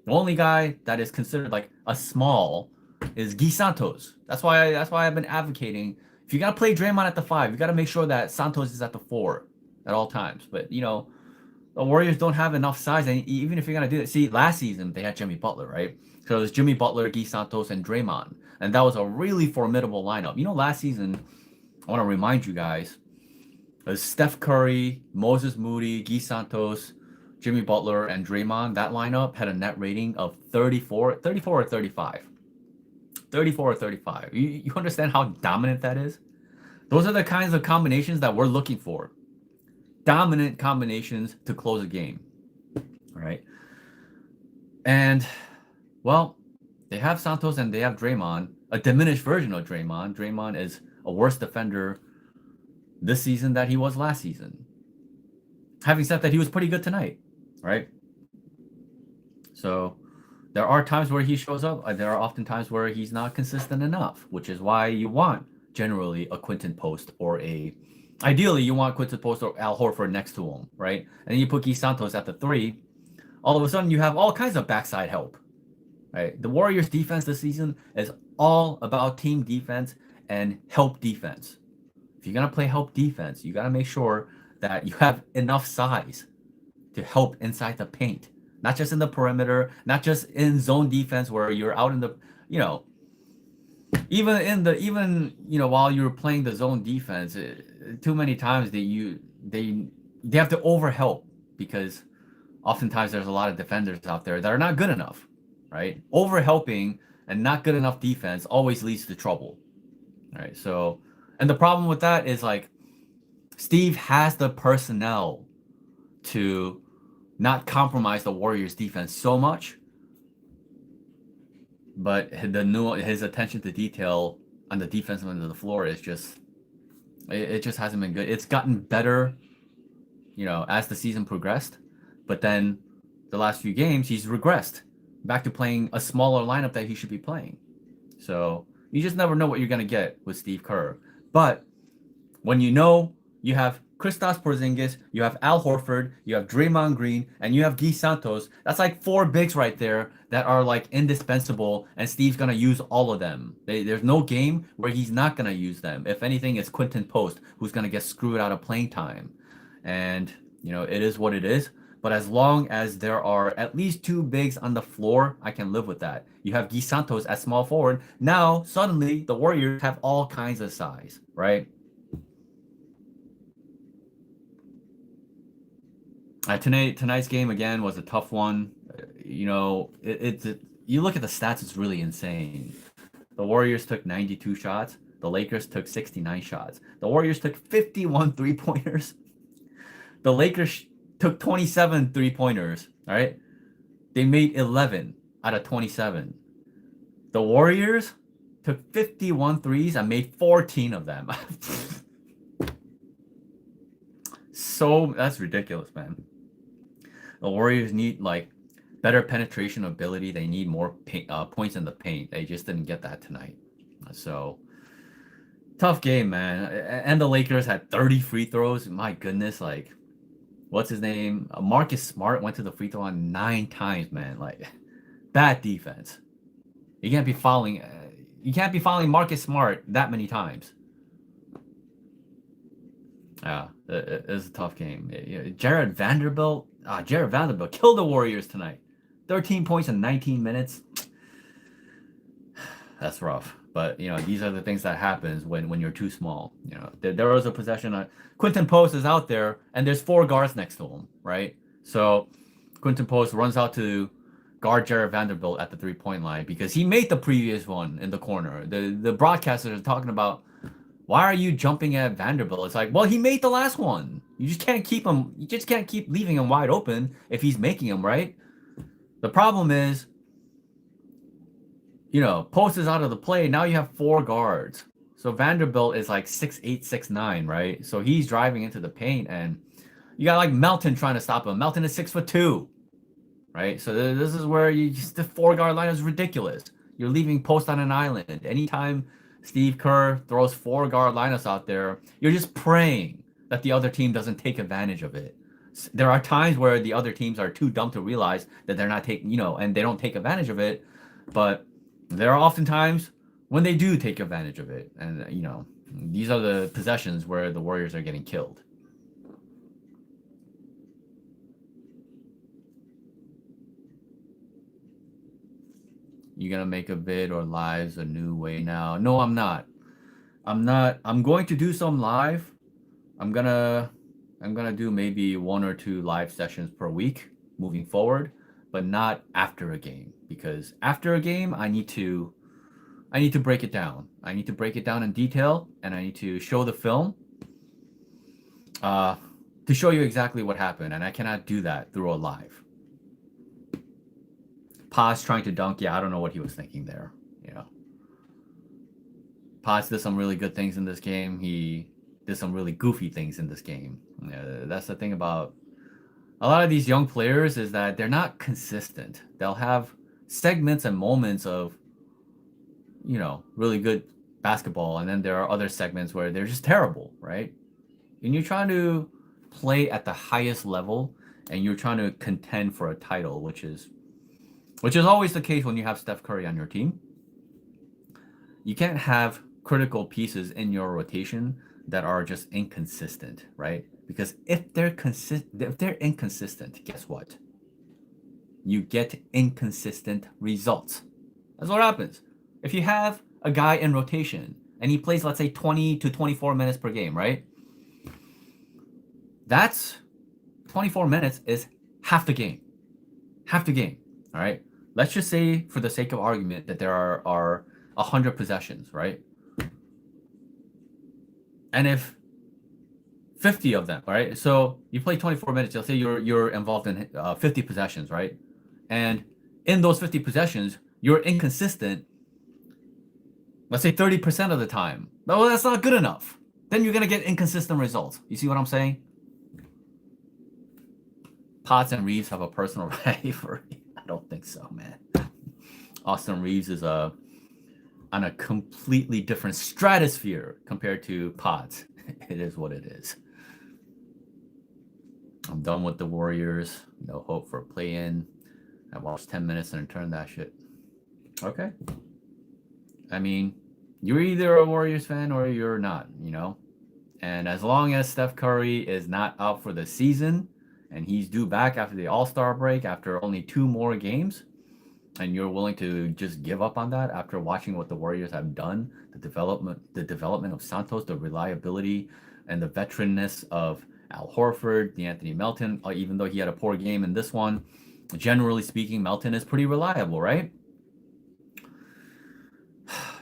The only guy that is considered like a small is Guy Santos. That's why I've been advocating, if you got to play Draymond at the 5, you got to make sure that Santos is at the 4 at all times. But, the Warriors don't have enough size. And even if you're going to do it, see, last season they had Jimmy Butler, right? So it was Jimmy Butler, Guy Santos, and Draymond. And that was a really formidable lineup. Last season, I want to remind you guys, it was Steph Curry, Moses Moody, Guy Santos, Jimmy Butler, and Draymond. That lineup had a net rating of 34 or 35. 34 or 35. You understand how dominant that is? Those are the kinds of combinations that we're looking for. Dominant combinations to close a game. All right. And, well, they have Santos and they have Draymond, a diminished version of Draymond. Draymond is a worse defender this season than he was last season. Having said that, he was pretty good tonight, right? So there are times where he shows up. There are often times where he's not consistent enough, which is why you want generally a Quinton Post or ideally you want Quinton Post or Al Horford next to him, right? And then you put Guy Santos at the 3. All of a sudden you have all kinds of backside help, right? The Warriors defense this season is all about team defense and help defense. If you're going to play help defense, you got to make sure that you have enough size to help inside the paint, not just in the perimeter, not just in zone defense where you're out in the, even while you're playing the zone defense, too many times they have to overhelp, because oftentimes there's a lot of defenders out there that are not good enough, right? Overhelping and not good enough defense always leads to trouble, right? So, and the problem with that is, like, Steve has the personnel to not compromise the Warriors defense so much, but his attention to detail on the defensive end of the floor is just it just hasn't been good. It's gotten better, as the season progressed, but then the last few games he's regressed back to playing a smaller lineup that he should be playing. So you just never know what you're gonna get with Steve Kerr. But when you have Kristaps Porzingis, you have Al Horford, you have Draymond Green, and you have Guy Santos, that's like 4 bigs right there that are like indispensable, and Steve's gonna use all of them. There's no game where he's not gonna use them. If anything, it's Quinton Post who's gonna get screwed out of playing time. And it is what it is. But as long as there are at least 2 bigs on the floor, I can live with that. You have Guy Santos at small forward. Now, suddenly, the Warriors have all kinds of size, right? Tonight's game, again, was a tough one. You look at the stats, it's really insane. The Warriors took 92 shots. The Lakers took 69 shots. The Warriors took 51 three-pointers. The Lakers took 27 three-pointers, all right? They made 11 out of 27. The Warriors took 51 threes and made 14 of them. So that's ridiculous, man. The Warriors need better penetration ability. They need more points in the paint. They just didn't get that tonight. So tough game, man. And the Lakers had 30 free throws. My goodness, what's his name? Marcus Smart went to the free throw line 9 times, man. Bad defense. You can't be fouling. Marcus Smart that many times. Yeah, it's a tough game. Jared Vanderbilt killed the Warriors tonight. 13 points in 19 minutes. That's rough. But, these are the things that happens when you're too small. There was a possession. Quinton Post is out there, and there's 4 guards next to him, right? So Quinton Post runs out to guard Jared Vanderbilt at the 3-point line because he made the previous one in the corner. The broadcasters are talking about, why are you jumping at Vanderbilt? It's like, well, he made the last one. You just can't keep him. You just can't keep leaving him wide open if he's making them, right? The problem is, Post is out of the play. Now you have 4 guards. So Vanderbilt is 6'8", 6'9", right? So he's driving into the paint, and you got Melton trying to stop him. Melton is 6'2", right? So this is where the 4-guard line is ridiculous. You're leaving Post on an island. Anytime Steve Kerr throws 4-guard lineups out there, you're just praying that the other team doesn't take advantage of it. There are times where the other teams are too dumb to realize that they're not taking, and they don't take advantage of it. But there are often times when they do take advantage of it. And, these are the possessions where the Warriors are getting killed. You gonna make a vid or lives a new way now? No, I'm not. I'm going to do some live. I'm gonna do maybe 1 or 2 live sessions per week moving forward, but not after a game, because after a game I need to break it down. I need to break it down in detail, and I need to show the film to show you exactly what happened, and I cannot do that through a live. Paz trying to dunk, I don't know what he was thinking there. Paz did some really good things in this game. He did some really goofy things in this game. That's the thing about a lot of these young players, is that they're not consistent. They'll have segments and moments of, really good basketball, and then there are other segments where they're just terrible, right? And you're trying to play at the highest level, and you're trying to contend for a title, which is always the case when you have Steph Curry on your team. You can't have critical pieces in your rotation that are just inconsistent, right? Because if they're inconsistent, guess what? You get inconsistent results. That's what happens. If you have a guy in rotation and he plays, let's say, 20 to 24 minutes per game, right? That's 24 minutes is half the game. Half the game, all right? Let's just say, for the sake of argument, that there are 100 possessions, right? And if 50 of them, right? So you play 24 minutes. Let's say you're involved in 50 possessions, right? And in those 50 possessions, you're inconsistent. Let's say 30% of the time. No, that's not good enough. Then you're gonna get inconsistent results. You see what I'm saying? Potts and Reaves have a personal rivalry. I don't think so, man. Austin Reaves is on a completely different stratosphere compared to Potts. It is what it is. I'm done with the Warriors. No hope for play-in. I watched 10 minutes and turned that shit. Okay. I mean, you're either a Warriors fan or you're not, you know? And as long as Steph Curry is not out for the season and he's due back after the All-Star break after only 2 more games, and you're willing to just give up on that after watching what the Warriors have done, the development of Santos, the reliability and the veteranness of Al Horford, Anthony Melton, even though he had a poor game in this one, generally speaking, Melton is pretty reliable, right?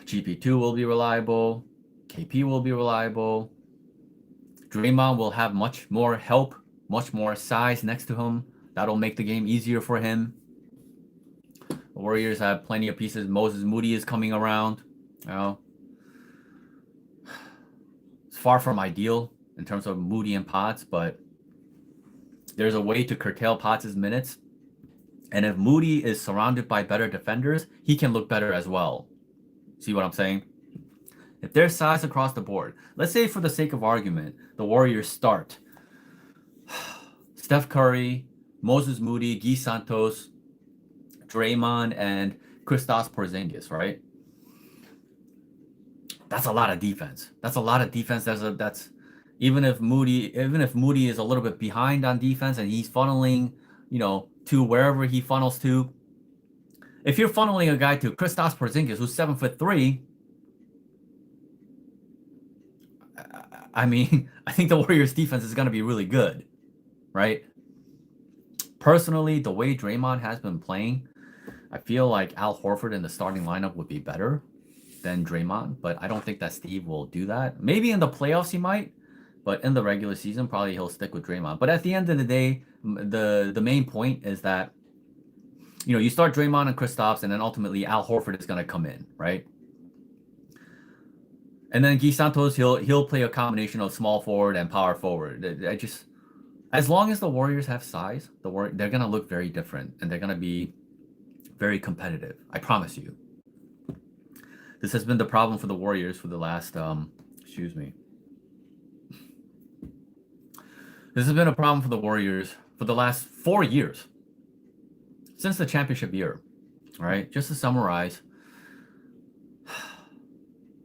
GP2 will be reliable. KP will be reliable. Draymond will have much more help, much more size next to him. That'll make the game easier for him. The Warriors have plenty of pieces. Moses Moody is coming around. You know, it's far from ideal in terms of Moody and Potts, but there's a way to curtail Potts' minutes. And if Moody is surrounded by better defenders, he can look better as well. See what I'm saying? If there's size across the board, let's say for the sake of argument, the Warriors start Steph Curry, Moses Moody, Guy Santos, Draymond, and Kristaps Porzingis, right? That's a lot of defense. That's a lot of defense. That's even if Moody is a little bit behind on defense and he's funneling, you know, to wherever he funnels to. If you're funneling a guy to Kristaps Porzingis, who's 7'3", I mean, I think the Warriors' defense is going to be really good, right? Personally, the way Draymond has been playing, I feel like Al Horford in the starting lineup would be better than Draymond, but I don't think that Steve will do that. Maybe in the playoffs he might, but in the regular season, probably he'll stick with Draymond. But at the end of the day, the main point is that, you know, you start Draymond and Kristaps, and then ultimately Al Horford is going to come in, right? And then Guy Santos, he'll play a combination of small forward and power forward. As long as the Warriors have size, they're going to look very different, and they're going to be very competitive. I promise you. This has been the problem for the Warriors for the last, This has been a problem for the Warriors for the last 4 years. Since the championship year, all right? Just to summarize,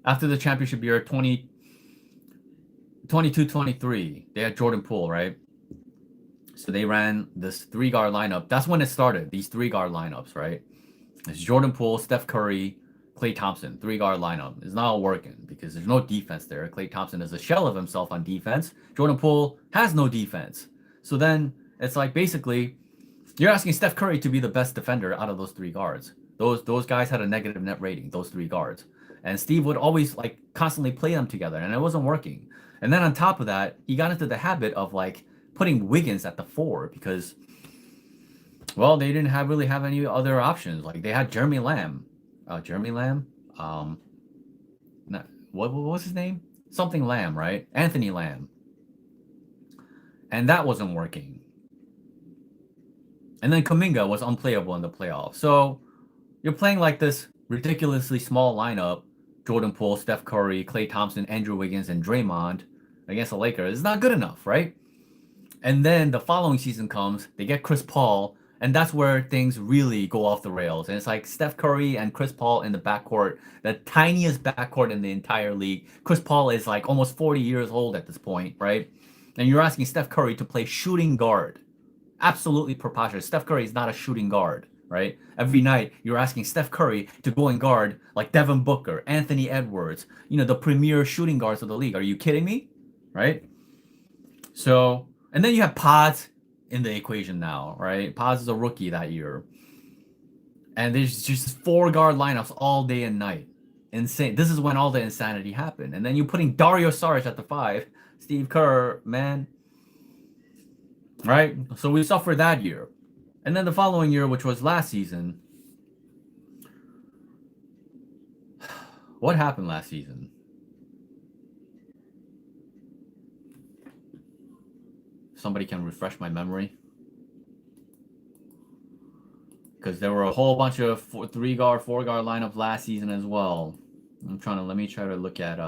after the championship year, 22-23, they had Jordan Poole, right? So they ran this 3-guard lineup. That's when it started, these 3-guard lineups, right? It's Jordan Poole, Steph Curry, Klay Thompson, 3-guard lineup. It's not working because there's no defense there. Klay Thompson is a shell of himself on defense. Jordan Poole has no defense. So then it's like basically you're asking Steph Curry to be the best defender out of those 3 guards. Those guys had a negative net rating, those 3 guards. And Steve would always like constantly play them together, and it wasn't working. And then on top of that, he got into the habit of like putting Wiggins at the 4 because, well, they didn't really have any other options. Like they had Jeremy Lamb. What was his name? Something Lamb, right? Anthony Lamb. And that wasn't working. And then Kaminga was unplayable in the playoffs. So you're playing like this ridiculously small lineup: Jordan Poole, Steph Curry, Klay Thompson, Andrew Wiggins, and Draymond against the Lakers. It's not good enough, right? And then the following season comes, they get Chris Paul, and that's where things really go off the rails. And it's like Steph Curry and Chris Paul in the backcourt, the tiniest backcourt in the entire league. Chris Paul is like almost 40 years old at this point, right? And you're asking Steph Curry to play shooting guard. Absolutely preposterous. Steph Curry is not a shooting guard, right? Every night you're asking Steph Curry to go and guard like Devin Booker, Anthony Edwards, you know, the premier shooting guards of the league. Are you kidding me? Right? So, and then you have Pods in the equation now, right? Pods is a rookie that year. And there's just 4-guard lineups all day and night. Insane. This is when all the insanity happened. And then you're putting Dario Saric at the 5. Steve Kerr, man. Right? So we suffered that year. And then the following year, which was last season, what happened last season? Somebody can refresh my memory. Because there were a whole bunch of 3-guard, 4-guard lineups last season as well. Let me try to look at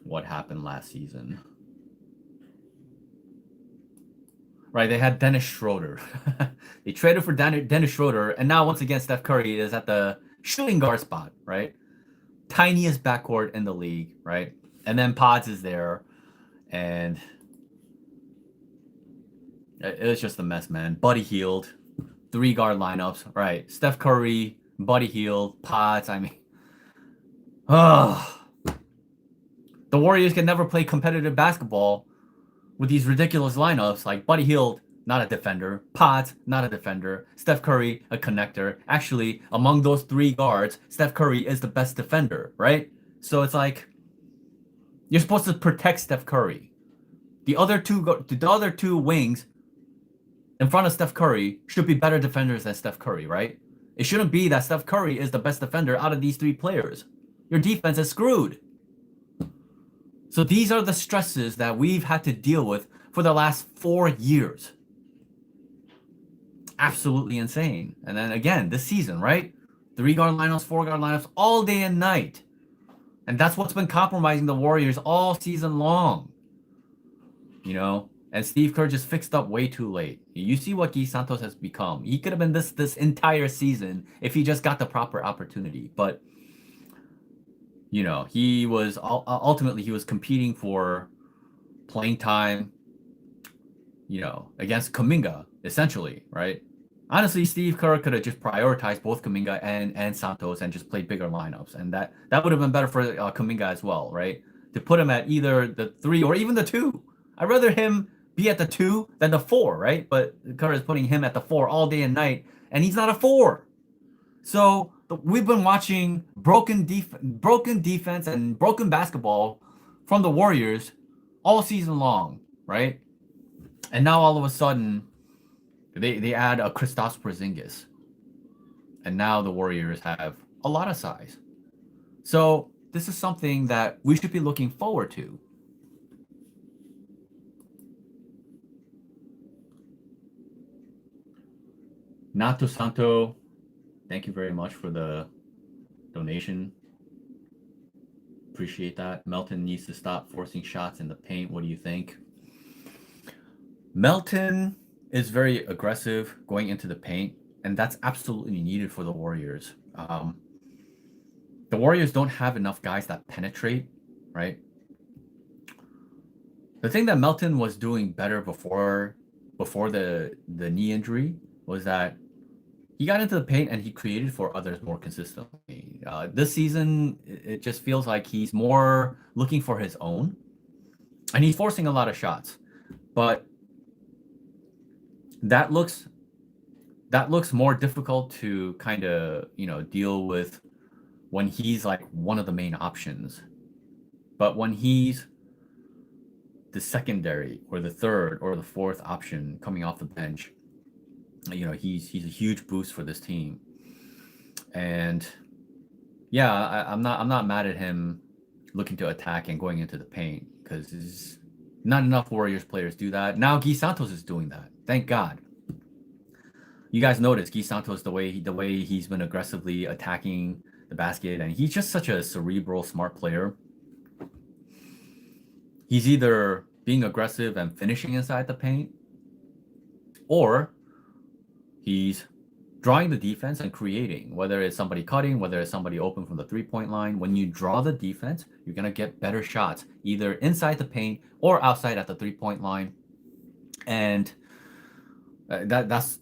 what happened last season. Right, they had Dennis Schroeder. They traded for Dennis Schroeder, and now once again Steph Curry is at the shooting guard spot, right? Tiniest backcourt in the league, right? And then Pods is there, and it was just a mess, man. Buddy Hield, 3-guard lineups, right? Steph Curry, Buddy Hield, Pods. I mean, the Warriors can never play competitive basketball with these ridiculous lineups like Buddy Hield, not a defender, Pods, not a defender, Steph Curry, a connector. Actually, among those 3 guards, Steph Curry is the best defender, right? So it's like you're supposed to protect Steph Curry. The other two wings in front of Steph Curry should be better defenders than Steph Curry, right? It shouldn't be that Steph Curry is the best defender out of these 3 players. Your defense is screwed. So these are the stresses that we've had to deal with for the last 4 years. Absolutely insane. And then again, this season, right? 3-guard lineups, 4-guard lineups, all day and night. And that's what's been compromising the Warriors all season long. You know? And Steve Kerr just fixed up way too late. You see what Guy Santos has become. He could have been this entire season if he just got the proper opportunity. But you know, he was ultimately he was competing for playing time, you know, against Kaminga, essentially, right? Honestly, Steve Kerr could have just prioritized both Kaminga and Santos and just played bigger lineups, and that would have been better for Kaminga as well, right? To put him at either the 3 or even the 2. I'd rather him be at the 2 than the 4, right? But Kerr is putting him at the 4 all day and night, and he's not a 4. So we've been watching broken defense and broken basketball from the Warriors all season long, right? And now all of a sudden, they add a Kristaps Porzingis, and now the Warriors have a lot of size. So this is something that we should be looking forward to. Nato Santo, thank you very much for the donation. Appreciate that. Melton needs to stop forcing shots in the paint. What do you think? Melton is very aggressive going into the paint, and that's absolutely needed for the Warriors. The Warriors don't have enough guys that penetrate, right? The thing that Melton was doing better before the knee injury was that he got into the paint and he created for others more consistently. This season, it just feels like he's more looking for his own, and he's forcing a lot of shots. But that looks more difficult to kind of, you know, deal with when he's like one of the main options. But when he's the secondary or the third or the fourth option coming off the bench, you know, he's a huge boost for this team. And yeah, I'm not mad at him looking to attack and going into the paint, because not enough Warriors players do that. Now Guy Santos is doing that. Thank God. You guys notice Guy Santos, the way he's been aggressively attacking the basket, and he's just such a cerebral, smart player. He's either being aggressive and finishing inside the paint, or he's drawing the defense and creating, whether it's somebody cutting, whether it's somebody open from the 3-point line. When you draw the defense, you're going to get better shots, either inside the paint or outside at the 3-point line. And that's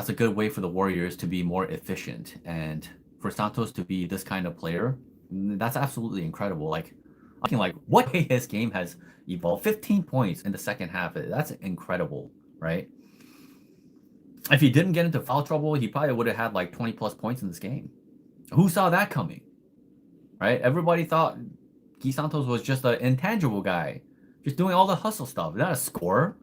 a good way for the Warriors to be more efficient. And for Santos to be this kind of player, that's absolutely incredible. Like what his game has evolved. 15 points in the second half. That's incredible, right? If he didn't get into foul trouble, he probably would have had like 20 plus points in this game. Who saw that coming? Right? Everybody thought Guy Santos was just an intangible guy, just doing all the hustle stuff. Not a scorer,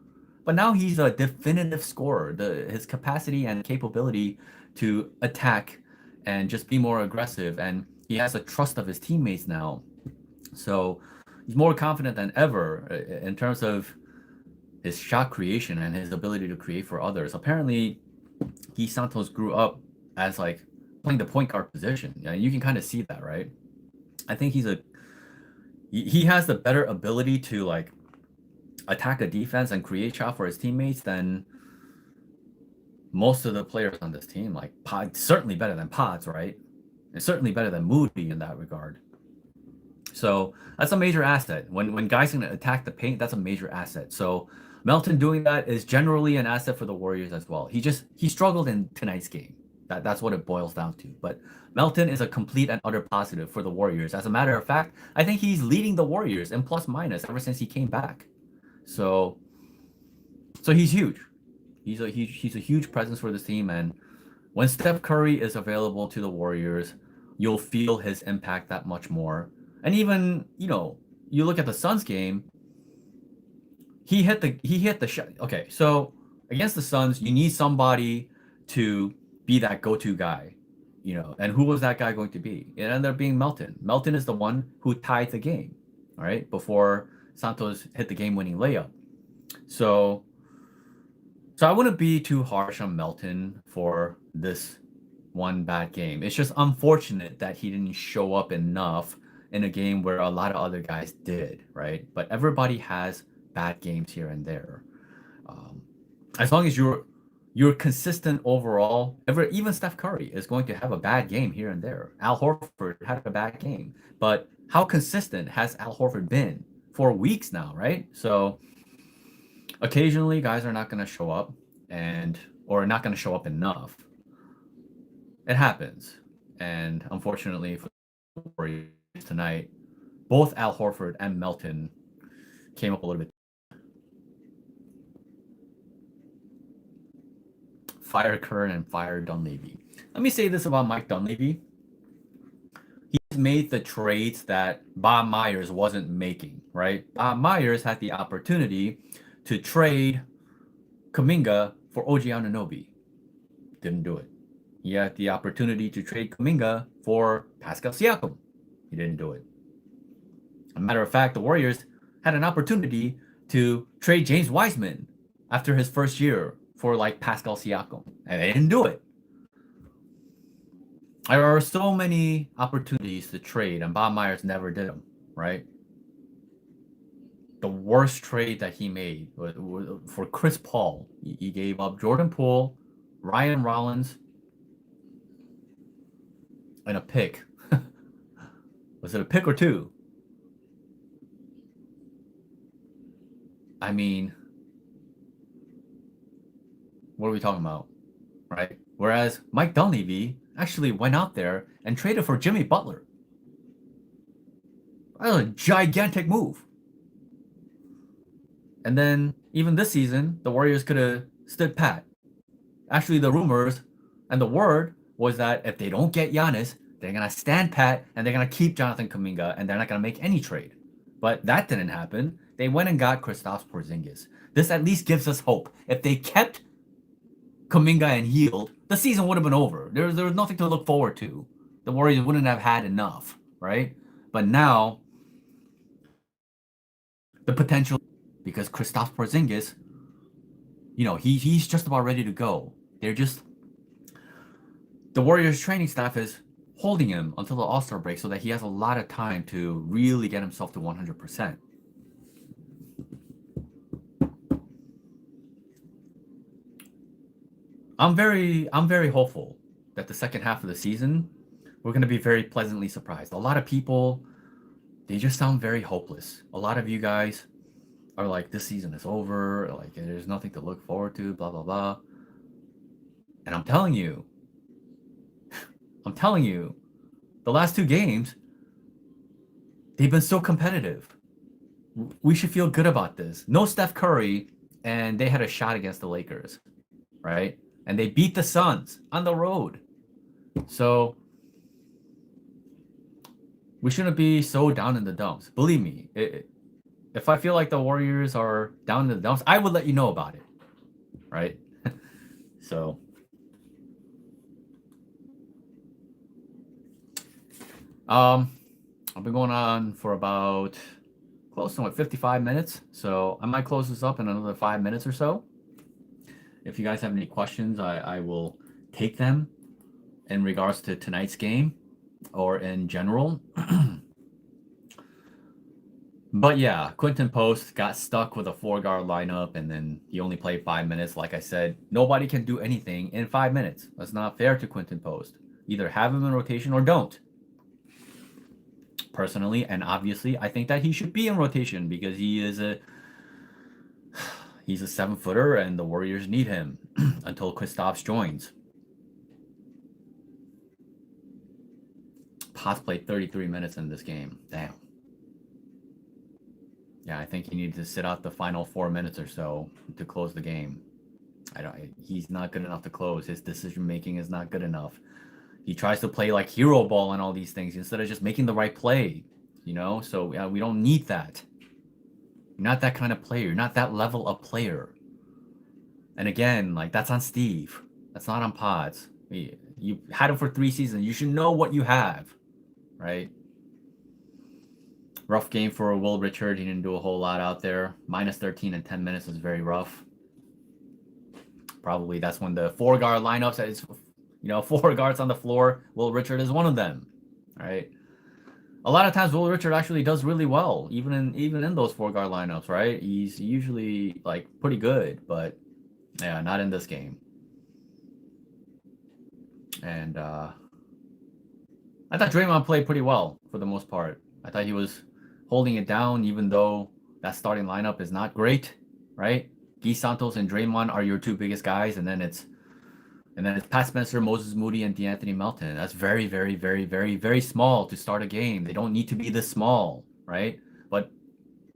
but now he's a definitive scorer. His capacity and capability to attack and just be more aggressive, and he has the trust of his teammates now. So he's more confident than ever in terms of his shot creation and his ability to create for others. Apparently, Santos grew up as like playing the point guard position. Yeah, you can kind of see that, right? I think he has the better ability to like attack a defense and create shot for his teammates than most of the players on this team. Like Pod, certainly better than Pods, right? And certainly better than Moody in that regard. So that's a major asset. When guys can attack the paint, that's a major asset. So Melton doing that is generally an asset for the Warriors as well. He struggled in tonight's game. That's what it boils down to. But Melton is a complete and utter positive for the Warriors. As a matter of fact, I think he's leading the Warriors in plus minus ever since he came back. So he's huge. He's a huge presence for this team, and when Steph Curry is available to the Warriors, you'll feel his impact that much more. And even, you look at the Suns game, he hit the shot. Okay, so against the Suns, you need somebody to be that go-to guy, and who was that guy going to be? It ended up being Melton. Melton is the one who tied the game, all right, before Santos hit the game-winning layup. So I wouldn't be too harsh on Melton for this one bad game. It's just unfortunate that he didn't show up enough in a game where a lot of other guys did, right? But everybody has bad games here and there. As long as you're consistent overall, even Steph Curry is going to have a bad game here and there. Al Horford had a bad game, but how consistent has Al Horford been for weeks now, right? So occasionally guys are not going to show up or not going to show up enough. It happens. And unfortunately for the Warriors tonight, both Al Horford and Melton came up a little bit. Fire Kerr and fire Dunleavy. Let me say this about Mike Dunleavy. He's made the trades that Bob Myers wasn't making, right? Bob Myers had the opportunity to trade Kaminga for OG Anunoby. Didn't do it. He had the opportunity to trade Kaminga for Pascal Siakam. He didn't do it. As a matter of fact, the Warriors had an opportunity to trade James Wiseman after his first year for like Pascal Siakam, and they didn't do it. There are so many opportunities to trade, and Bob Myers never did them, right? The worst trade that he made was for Chris Paul. He gave up Jordan Poole, Ryan Rollins, and a pick. Was it a pick or two? I mean, what are we talking about, right? Whereas Mike Dunleavy actually went out there and traded for Jimmy Butler. That was a gigantic move. And then even this season, the Warriors could have stood pat. Actually, the rumors and the word was that if they don't get Giannis, they're going to stand pat and they're going to keep Jonathan Kaminga and they're not going to make any trade. But that didn't happen. They went and got Kristaps Porzingis. This at least gives us hope. If they kept Kaminga and Hield, the season would have been over. There was nothing to look forward to. The Warriors wouldn't have had enough, right? But now, the potential, because Kristaps Porzingis, he's just about ready to go. The Warriors training staff is holding him until the All-Star break so that he has a lot of time to really get himself to 100%. I'm very hopeful that the second half of the season, we're going to be very pleasantly surprised. A lot of people, they just sound very hopeless. A lot of you guys are like, this season is over, like there's nothing to look forward to, blah, blah, blah. And I'm telling you, the last two games, they've been so competitive. We should feel good about this. No Steph Curry, and they had a shot against the Lakers, right? And they beat the Suns on the road. So we shouldn't be so down in the dumps. Believe me, if I feel like the Warriors are down in the dumps, I would let you know about it, right? So, I've been going on for about close to 55 minutes, so I might close this up in another 5 minutes or so. If you guys have any questions, I will take them in regards to tonight's game or in general. But yeah, Quinton Post got stuck with a 4-guard lineup, and then he only played 5 minutes. Like I said, nobody can do anything in 5 minutes. That's not fair to Quinton Post. Either have him in rotation or don't. Personally, and obviously, I think that he should be in rotation because he's a 7-footer, and the Warriors need him until Kristaps joins. Potts played 33 minutes in this game. Damn. Yeah, I think he needed to sit out the final 4 minutes or so to close the game. He's not good enough to close. His decision making is not good enough. He tries to play like hero ball and all these things instead of just making the right play, So we don't need that. You're not that kind of player. You're not that level of player. And again, like, that's on Steve. That's not on Pods. You had him for 3 seasons. You should know what you have, right? Rough game for Will Richard. He didn't do a whole lot out there. Minus 13 in 10 minutes is very rough. Probably that's when the 4-guard lineups is, 4 guards on the floor. Will Richard is one of them, right? A lot of times Will Richard actually does really well, even in those 4-guard lineups, right? He's usually like pretty good, but yeah, not in this game. And I thought Draymond played pretty well for the most part. I thought he was holding it down, even though that starting lineup is not great, right? Guy Santos and Draymond are your 2 biggest guys, and then it's Pat Spencer, Moses Moody, and DeAnthony Melton. That's very, very, very, very, very small to start a game. They don't need to be this small, right? But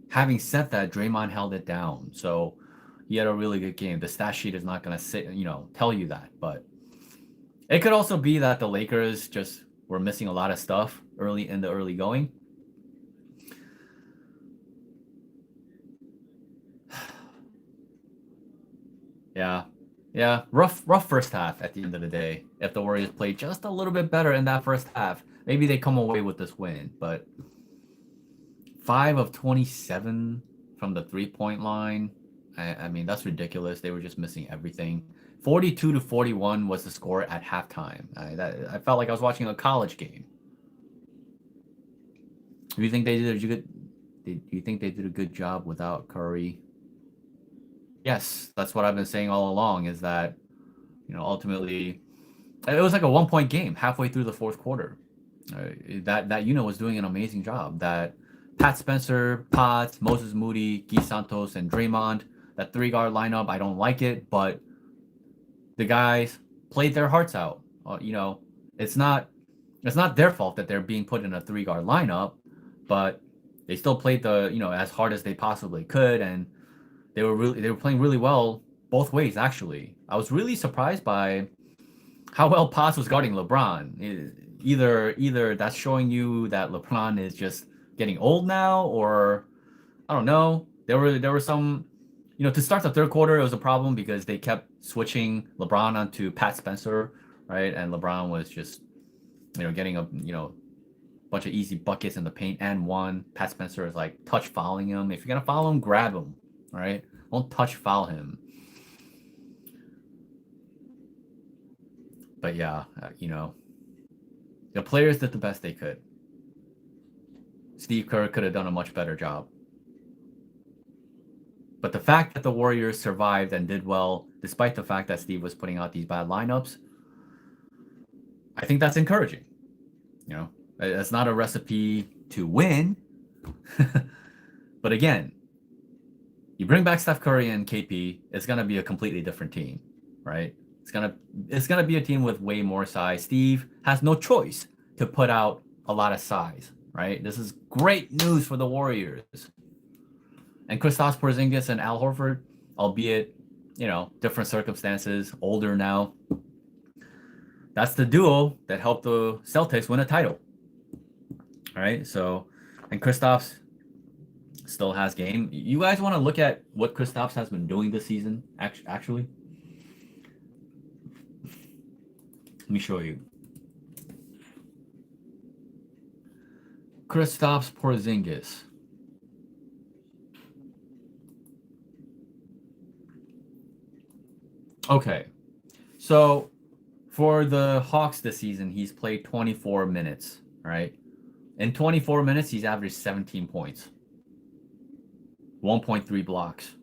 having said that, Draymond held it down, so he had a really good game. The stat sheet is not going to tell you that, but it could also be that the Lakers just were missing a lot of stuff early going. Yeah, rough first half at the end of the day. If the Warriors played just a little bit better in that first half, maybe they come away with this win. But 5 of 27 from the 3-point line, I mean, that's ridiculous. They were just missing everything. 42-41 was the score at halftime. I felt like I was watching a college game. Do you think they did a good job without Curry? Yes, that's what I've been saying all along, is that, ultimately, it was like a 1-point game halfway through the 4th quarter. That unit was doing an amazing job. That Pat Spencer, Potts, Moses Moody, Guy Santos, and Draymond, that 3-guard lineup, I don't like it, but the guys played their hearts out. It's not their fault that they're being put in a 3-guard lineup, but they still played as hard as they possibly could, and they were playing really well both ways. Actually, I was really surprised by how well Potts was guarding LeBron. Either that's showing you that LeBron is just getting old now, or I don't know. There were some, to start the 3rd quarter, it was a problem because they kept switching LeBron onto Pat Spencer, right? And LeBron was just, getting a bunch of easy buckets in the paint and one. Pat Spencer is like touch fouling him. If you're gonna foul him, grab him. All right, don't touch foul him. But yeah, the players did the best they could. Steve Kerr could have done a much better job. But the fact that the Warriors survived and did well, despite the fact that Steve was putting out these bad lineups, I think that's encouraging. It's not a recipe to win. But again, you bring back Steph Curry and KP, it's gonna be a completely different team, right? It's gonna be a team with way more size. Steve has no choice to put out a lot of size, right? This is great news for the Warriors. And Kristaps Porzingis and Al Horford, albeit, different circumstances, older now. That's the duo that helped the Celtics win a title. All right, so, and Kristaps still has game. You guys want to look at what Kristaps has been doing this season? Actually, let me show you. Kristaps Porzingis. Okay, so for the Hawks this season, he's played 24 minutes, right? In 24 minutes, he's averaged 17 points, 1.3 blocks.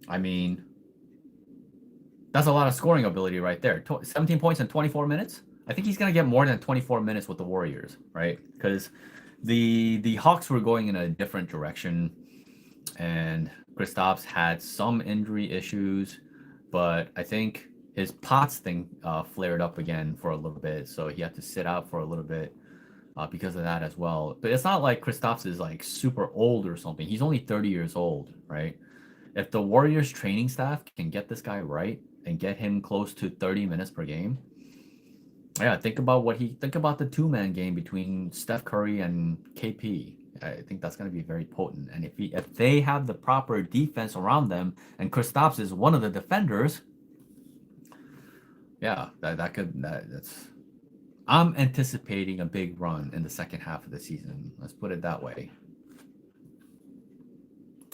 I mean, that's a lot of scoring ability right there. 17 points in 24 minutes. I think he's going to get more than 24 minutes with the Warriors, right? Because the Hawks were going in a different direction, and Kristaps had some injury issues, but I think his POTS thing flared up again for a little bit, so he had to sit out for a little bit because of that as well. But it's not like Kristaps is like super old or something. He's only 30 years old, right? If the Warriors training staff can get this guy right and get him close to 30 minutes per game, yeah, think about the two-man game between Steph Curry and KP. I think that's going to be very potent. And if they have the proper defense around them, and Kristaps is one of the defenders, yeah, that's. I'm anticipating a big run in the second half of the season. Let's put it that way.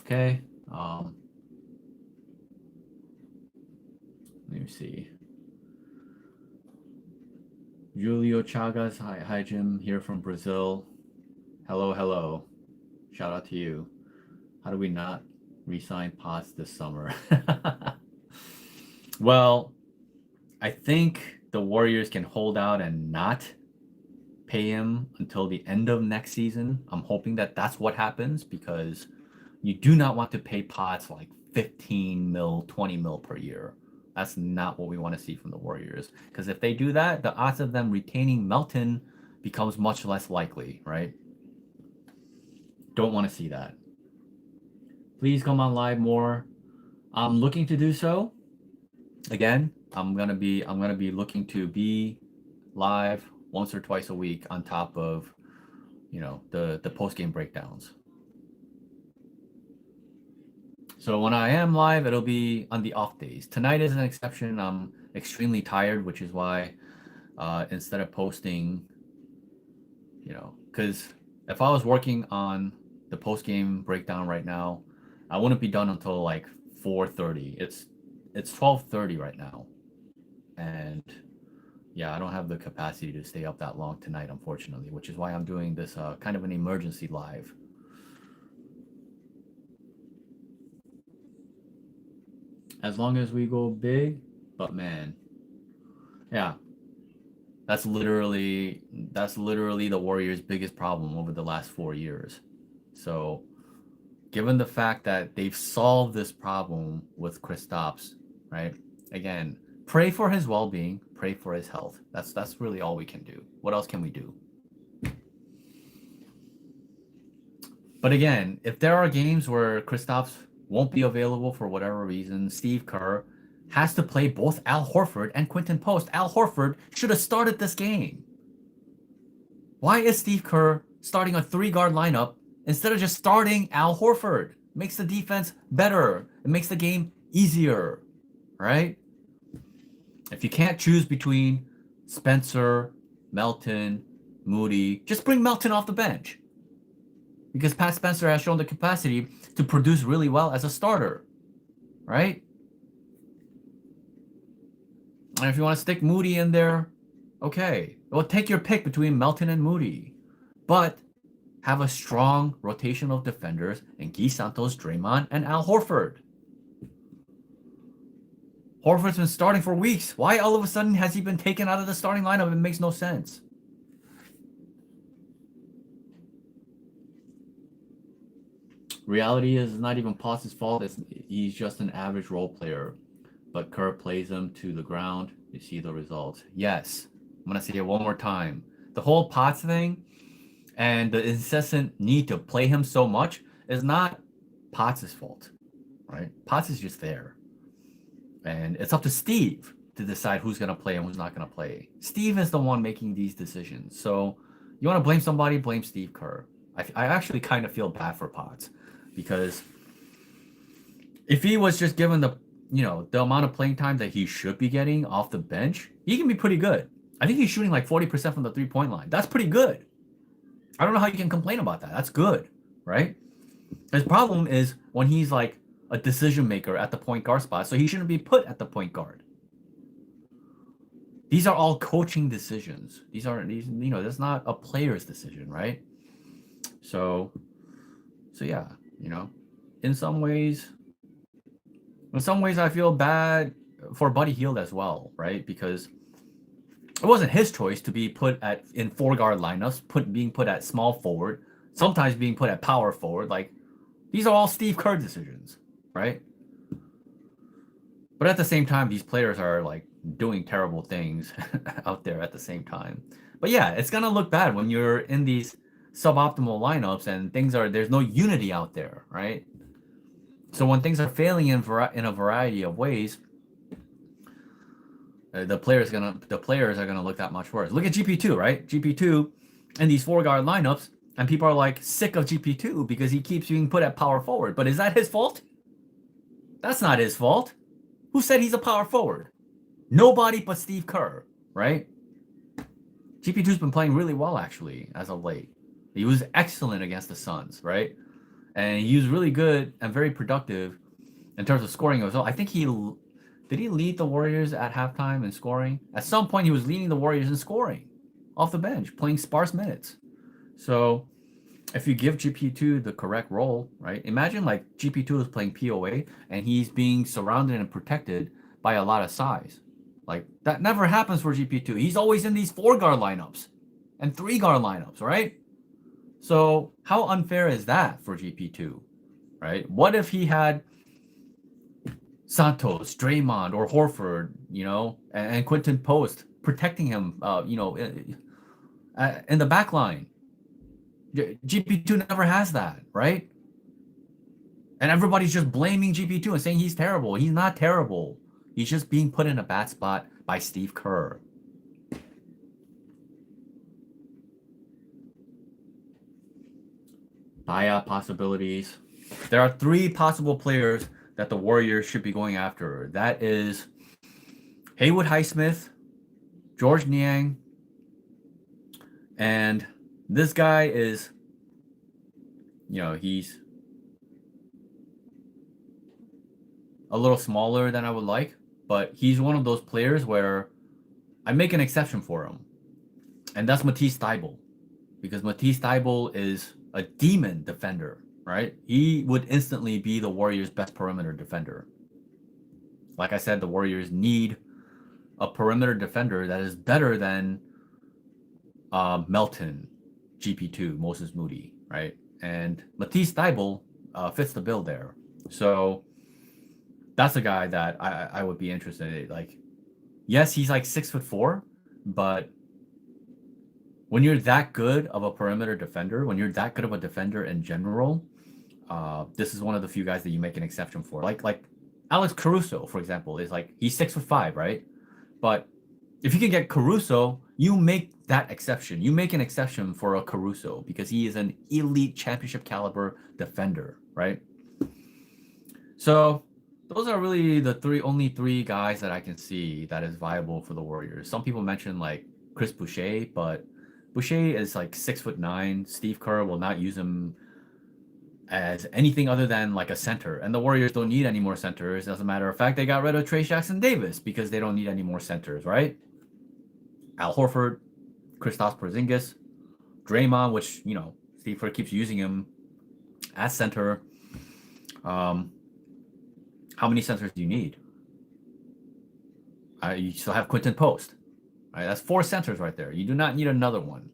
Okay. Let me see. Julio Chagas, hi Jim, here from Brazil. Hello. Shout out to you. How do we not re-sign Potts this summer? Well, I think the Warriors can hold out and not pay him until the end of next season. I'm hoping that that's what happens, because you do not want to pay Potts like 15 mil, 20 mil per year. That's not what we want to see from the Warriors. Because if they do that, the odds of them retaining Melton becomes much less likely, right? Don't want to see that. Please come on live more. I'm looking to do so. Again, I'm gonna be looking to be live once or twice a week on top of, the post-game breakdowns. So when I am live, it'll be on the off days. Tonight is an exception. I'm extremely tired, which is why instead of posting, because if I was working on the post-game breakdown right now, I wouldn't be done until like 4:30. It's 12:30 right now. And yeah, I don't have the capacity to stay up that long tonight, unfortunately, which is why I'm doing this kind of an emergency live. As long as we go big, but man, yeah, that's literally the Warriors' biggest problem over the last 4 years. So, given the fact that they've solved this problem with Kristaps, right? Again, pray for his well-being, pray for his health. That's really all we can do. What else can we do? But again, if there are games where Kristaps won't be available for whatever reason, Steve Kerr has to play both Al Horford and Quinton Post. Al Horford should have started this game. Why is Steve Kerr starting a three-guard lineup instead of just starting Al Horford? It makes the defense better. It makes the game easier, right? If you can't choose between Spencer, Melton, Moody, just bring Melton off the bench. Because Pat Spencer has shown the capacity to produce really well as a starter, right? And if you want to stick Moody in there, okay. Well, take your pick between Melton and Moody. But have a strong rotation of defenders in Guy Santos, Draymond, and Al Horford. Horford's been starting for weeks. Why all of a sudden has he been taken out of the starting lineup? It makes no sense. Reality is not even Potts' fault. He's just an average role player. But Kerr plays him to the ground. You see the results. Yes. I'm going to say it one more time. The whole Potts thing and the incessant need to play him so much is not Potts' fault, right? Potts is just there. And it's up to Steve to decide who's going to play and who's not going to play. Steve is the one making these decisions. So you want to blame somebody, blame Steve Kerr. I actually kind of feel bad for Potts, because if he was just given the amount of playing time that he should be getting off the bench, he can be pretty good. I think he's shooting like 40% from the 3-point line. That's pretty good. I don't know how you can complain about that. That's good, right? His problem is when he's like a decision maker at the point guard spot, so he shouldn't be put at the point guard. These are all coaching decisions. That's not a player's decision, right? So yeah, in some ways I feel bad for Buddy Hield as well, right? Because it wasn't his choice to be put in 4-guard lineups, being put at small forward, sometimes being put at power forward. Like, these are all Steve Kerr decisions, right? But at the same time, these players are like doing terrible things out there at the same time. But yeah, it's gonna look bad when you're in these suboptimal lineups and there's no unity out there, right? So when things are failing in a variety of ways, the players are gonna look that much worse. Look at GP2, right? GP2 in these 4-guard lineups, and people are like sick of GP2 because he keeps being put at power forward. But is that his fault? That's not his fault. Who said he's a power forward? Nobody but Steve Kerr, right? GP2's been playing really well, actually, as of late. He was excellent against the Suns, right? And he was really good and very productive in terms of scoring as well. I think did he lead the Warriors at halftime in scoring? At some point, he was leading the Warriors in scoring off the bench, playing sparse minutes. So if you give GP2 the correct role, right? Imagine like GP2 is playing POA and he's being surrounded and protected by a lot of size. Like, that never happens for GP2. He's always in these 4-guard lineups and 3-guard lineups, right? So how unfair is that for GP2, right? What if he had Santos, Draymond, or Horford, and Quinton Post protecting him, in the back line? GP2 never has that, right? And everybody's just blaming GP2 and saying he's terrible. He's not terrible. He's just being put in a bad spot by Steve Kerr. Buyout possibilities. There are 3 possible players that the Warriors should be going after. That is Haywood Highsmith, George Niang, and this guy is, he's a little smaller than I would like, but he's one of those players where I make an exception for him. And that's Matisse Thybulle, because Matisse Thybulle is a demon defender, right? He would instantly be the Warriors' best perimeter defender. Like I said, the Warriors need a perimeter defender that is better than Melton, GP2, Moses Moody, right? And Matisse Thybulle fits the bill there. So that's a guy that I would be interested in. Like, yes, he's like 6'4", but when you're that good of a perimeter defender, when you're that good of a defender in general, this is one of the few guys that you make an exception for. Like Alex Caruso, for example, is like, he's 6'5", right? But if you can get Caruso, you make that exception. You make an exception for a Caruso because he is an elite championship caliber defender, right? So those are really the only three guys that I can see that is viable for the Warriors. Some people mention like Chris Boucher, but Boucher is like 6'9". Steve Kerr will not use him as anything other than like a center. And the Warriors don't need any more centers. As a matter of fact, they got rid of Trey Jackson-Davis because they don't need any more centers, right? Al Horford, Kristaps Porzingis, Draymond, which, you know, Steve Kerr keeps using him as center. How many centers do you need? You still have Quinton Post. Right? That's 4 centers right there. You do not need another one.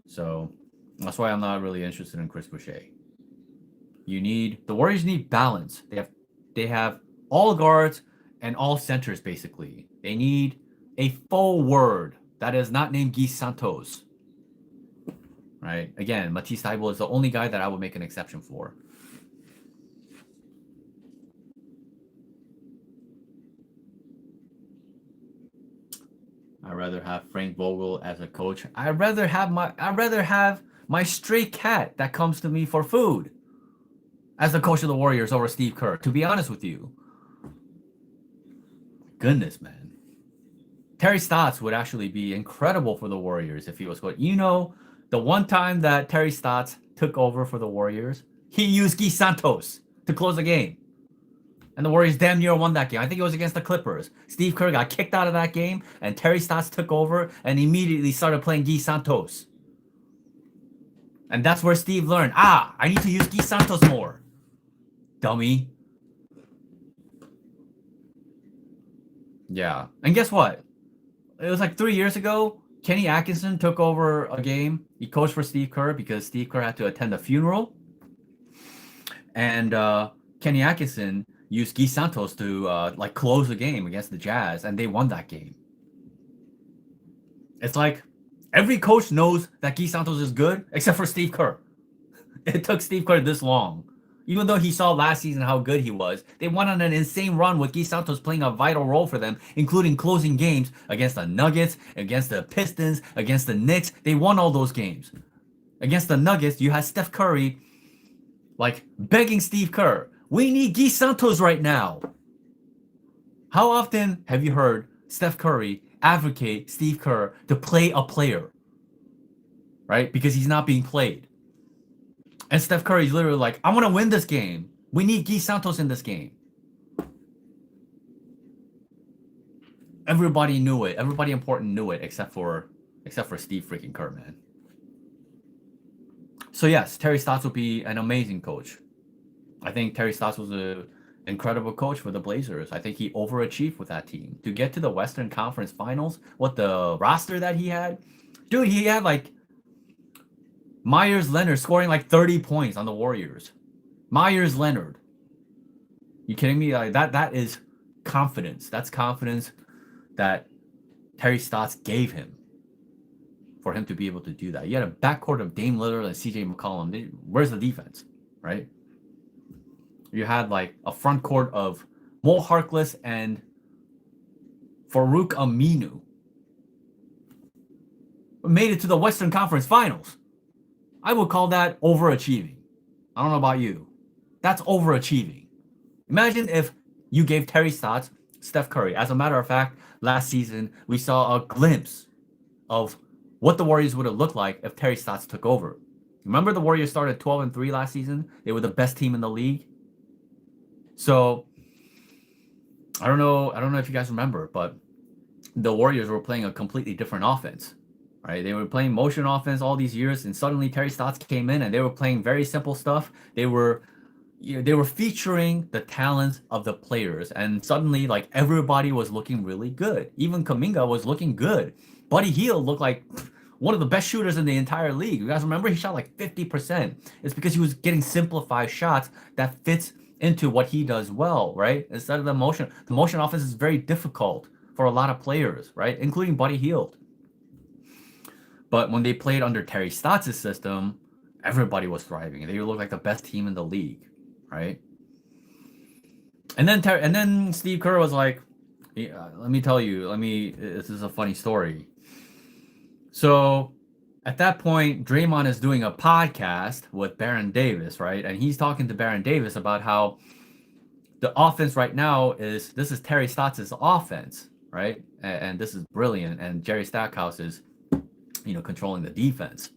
So that's why I'm not really interested in Chris Boucher. The Warriors need balance. They have all guards and all centers, basically. They need a forward that is not named Guy Santos. Right? Again, Matisse Thybulle is the only guy that I would make an exception for. I'd rather have Frank Vogel as a coach. I'd rather have my stray cat that comes to me for food as the coach of the Warriors over Steve Kerr, to be honest with you. Goodness, man. Terry Stotts would actually be incredible for the Warriors if he was good. You know, the one time that Terry Stotts took over for the Warriors, he used Guy Santos to close the game. And the Warriors damn near won that game. I think it was against the Clippers. Steve Kerr got kicked out of that game, and Terry Stotts took over and immediately started playing Guy Santos. And that's where Steve learned, I need to use Guy Santos more. Dummy. Yeah. And guess what? It was like 3 years ago. Kenny Atkinson took over a game. He coached for Steve Kerr because Steve Kerr had to attend a funeral. And Kenny Atkinson used Guy Santos to close the game against the Jazz, and they won that game. It's like every coach knows that Guy Santos is good except for Steve Kerr. It took Steve Kerr this long. Even though he saw last season how good he was, they went on an insane run with Guy Santos playing a vital role for them, including closing games against the Nuggets, against the Pistons, against the Knicks. They won all those games. Against the Nuggets, you had Steph Curry begging Steve Kerr, we need Guy Santos right now. How often have you heard Steph Curry advocate Steve Kerr to play a player? Right? Because he's not being played. And Steph Curry's literally like, I want to win this game. We need Guy Santos in this game. Everybody knew it. Everybody important knew it except for Steve freaking Kerr, man. So yes, Terry Stotts will be an amazing coach. I think Terry Stotts was an incredible coach for the Blazers. I think he overachieved with that team. To get to the Western Conference Finals, what the roster that he had, dude, he had Myers Leonard scoring 30 points on the Warriors. Myers Leonard. You kidding me? That is confidence. That's confidence that Terry Stotts gave him for him to be able to do that. You had a backcourt of Dame Lillard and CJ McCollum. Where's the defense, right? You had a front court of Mo Harkless and Farouk Aminu. Made it to the Western Conference Finals. I would call that overachieving. I don't know about you. That's overachieving. Imagine if you gave Terry Stotts Steph Curry. As a matter of fact, last season, we saw a glimpse of what the Warriors would have looked like if Terry Stotts took over. Remember the Warriors started 12-3 last season? They were the best team in the league. So, I don't know if you guys remember, but the Warriors were playing a completely different offense. Right? They were playing motion offense all these years, and suddenly Terry Stotts came in and they were playing very simple stuff. They were featuring the talents of the players, and suddenly everybody was looking really good. Even Kaminga was looking good. Buddy Hield looked like one of the best shooters in the entire league. You guys remember he shot 50%. It's because he was getting simplified shots that fits into what he does well, right? Instead of the motion. The motion offense is very difficult for a lot of players, right? Including Buddy Hield. But when they played under Terry Stotts' system, everybody was thriving. They looked like the best team in the league, right? And then Steve Kerr was like, let me tell you, this is a funny story. So at that point, Draymond is doing a podcast with Baron Davis, right? And he's talking to Baron Davis about how the offense right now this is Terry Stotts' offense, right? And this is brilliant. And Jerry Stackhouse is controlling the defense.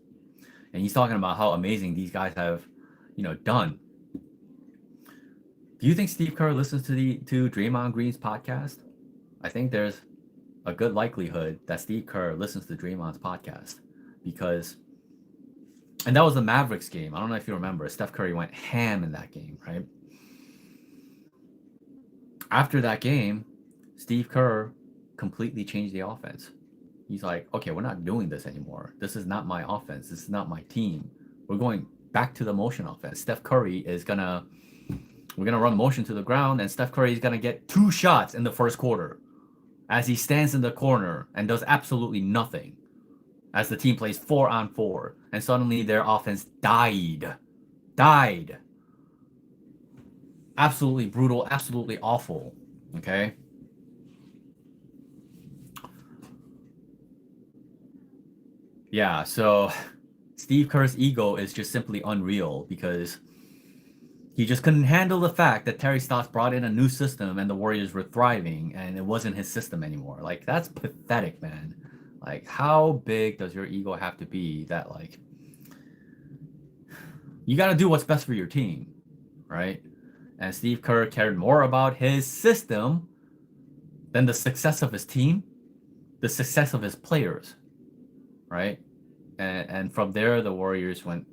And he's talking about how amazing these guys have, done. Do you think Steve Kerr listens to Draymond Green's podcast? I think there's a good likelihood that Steve Kerr listens to Draymond's podcast and that was the Mavericks game. I don't know if you remember. Steph Curry went ham in that game, right? After that game, Steve Kerr completely changed the offense. He's like, okay, we're not doing this anymore. This is not my offense. This is not my team. We're going back to the motion offense. Steph Curry we're gonna run motion to the ground, and Steph Curry is gonna get 2 shots in the first quarter as he stands in the corner and does absolutely nothing as the team plays 4-on-4, and suddenly their offense died. Absolutely brutal, absolutely awful. Okay. Yeah, so Steve Kerr's ego is just simply unreal because he just couldn't handle the fact that Terry Stotts brought in a new system and the Warriors were thriving and it wasn't his system anymore. Like, that's pathetic, man. Like, how big does your ego have to be that, like, you got to do what's best for your team, right? And Steve Kerr cared more about his system than the success of his team, the success of his players, right? And from there, the Warriors went,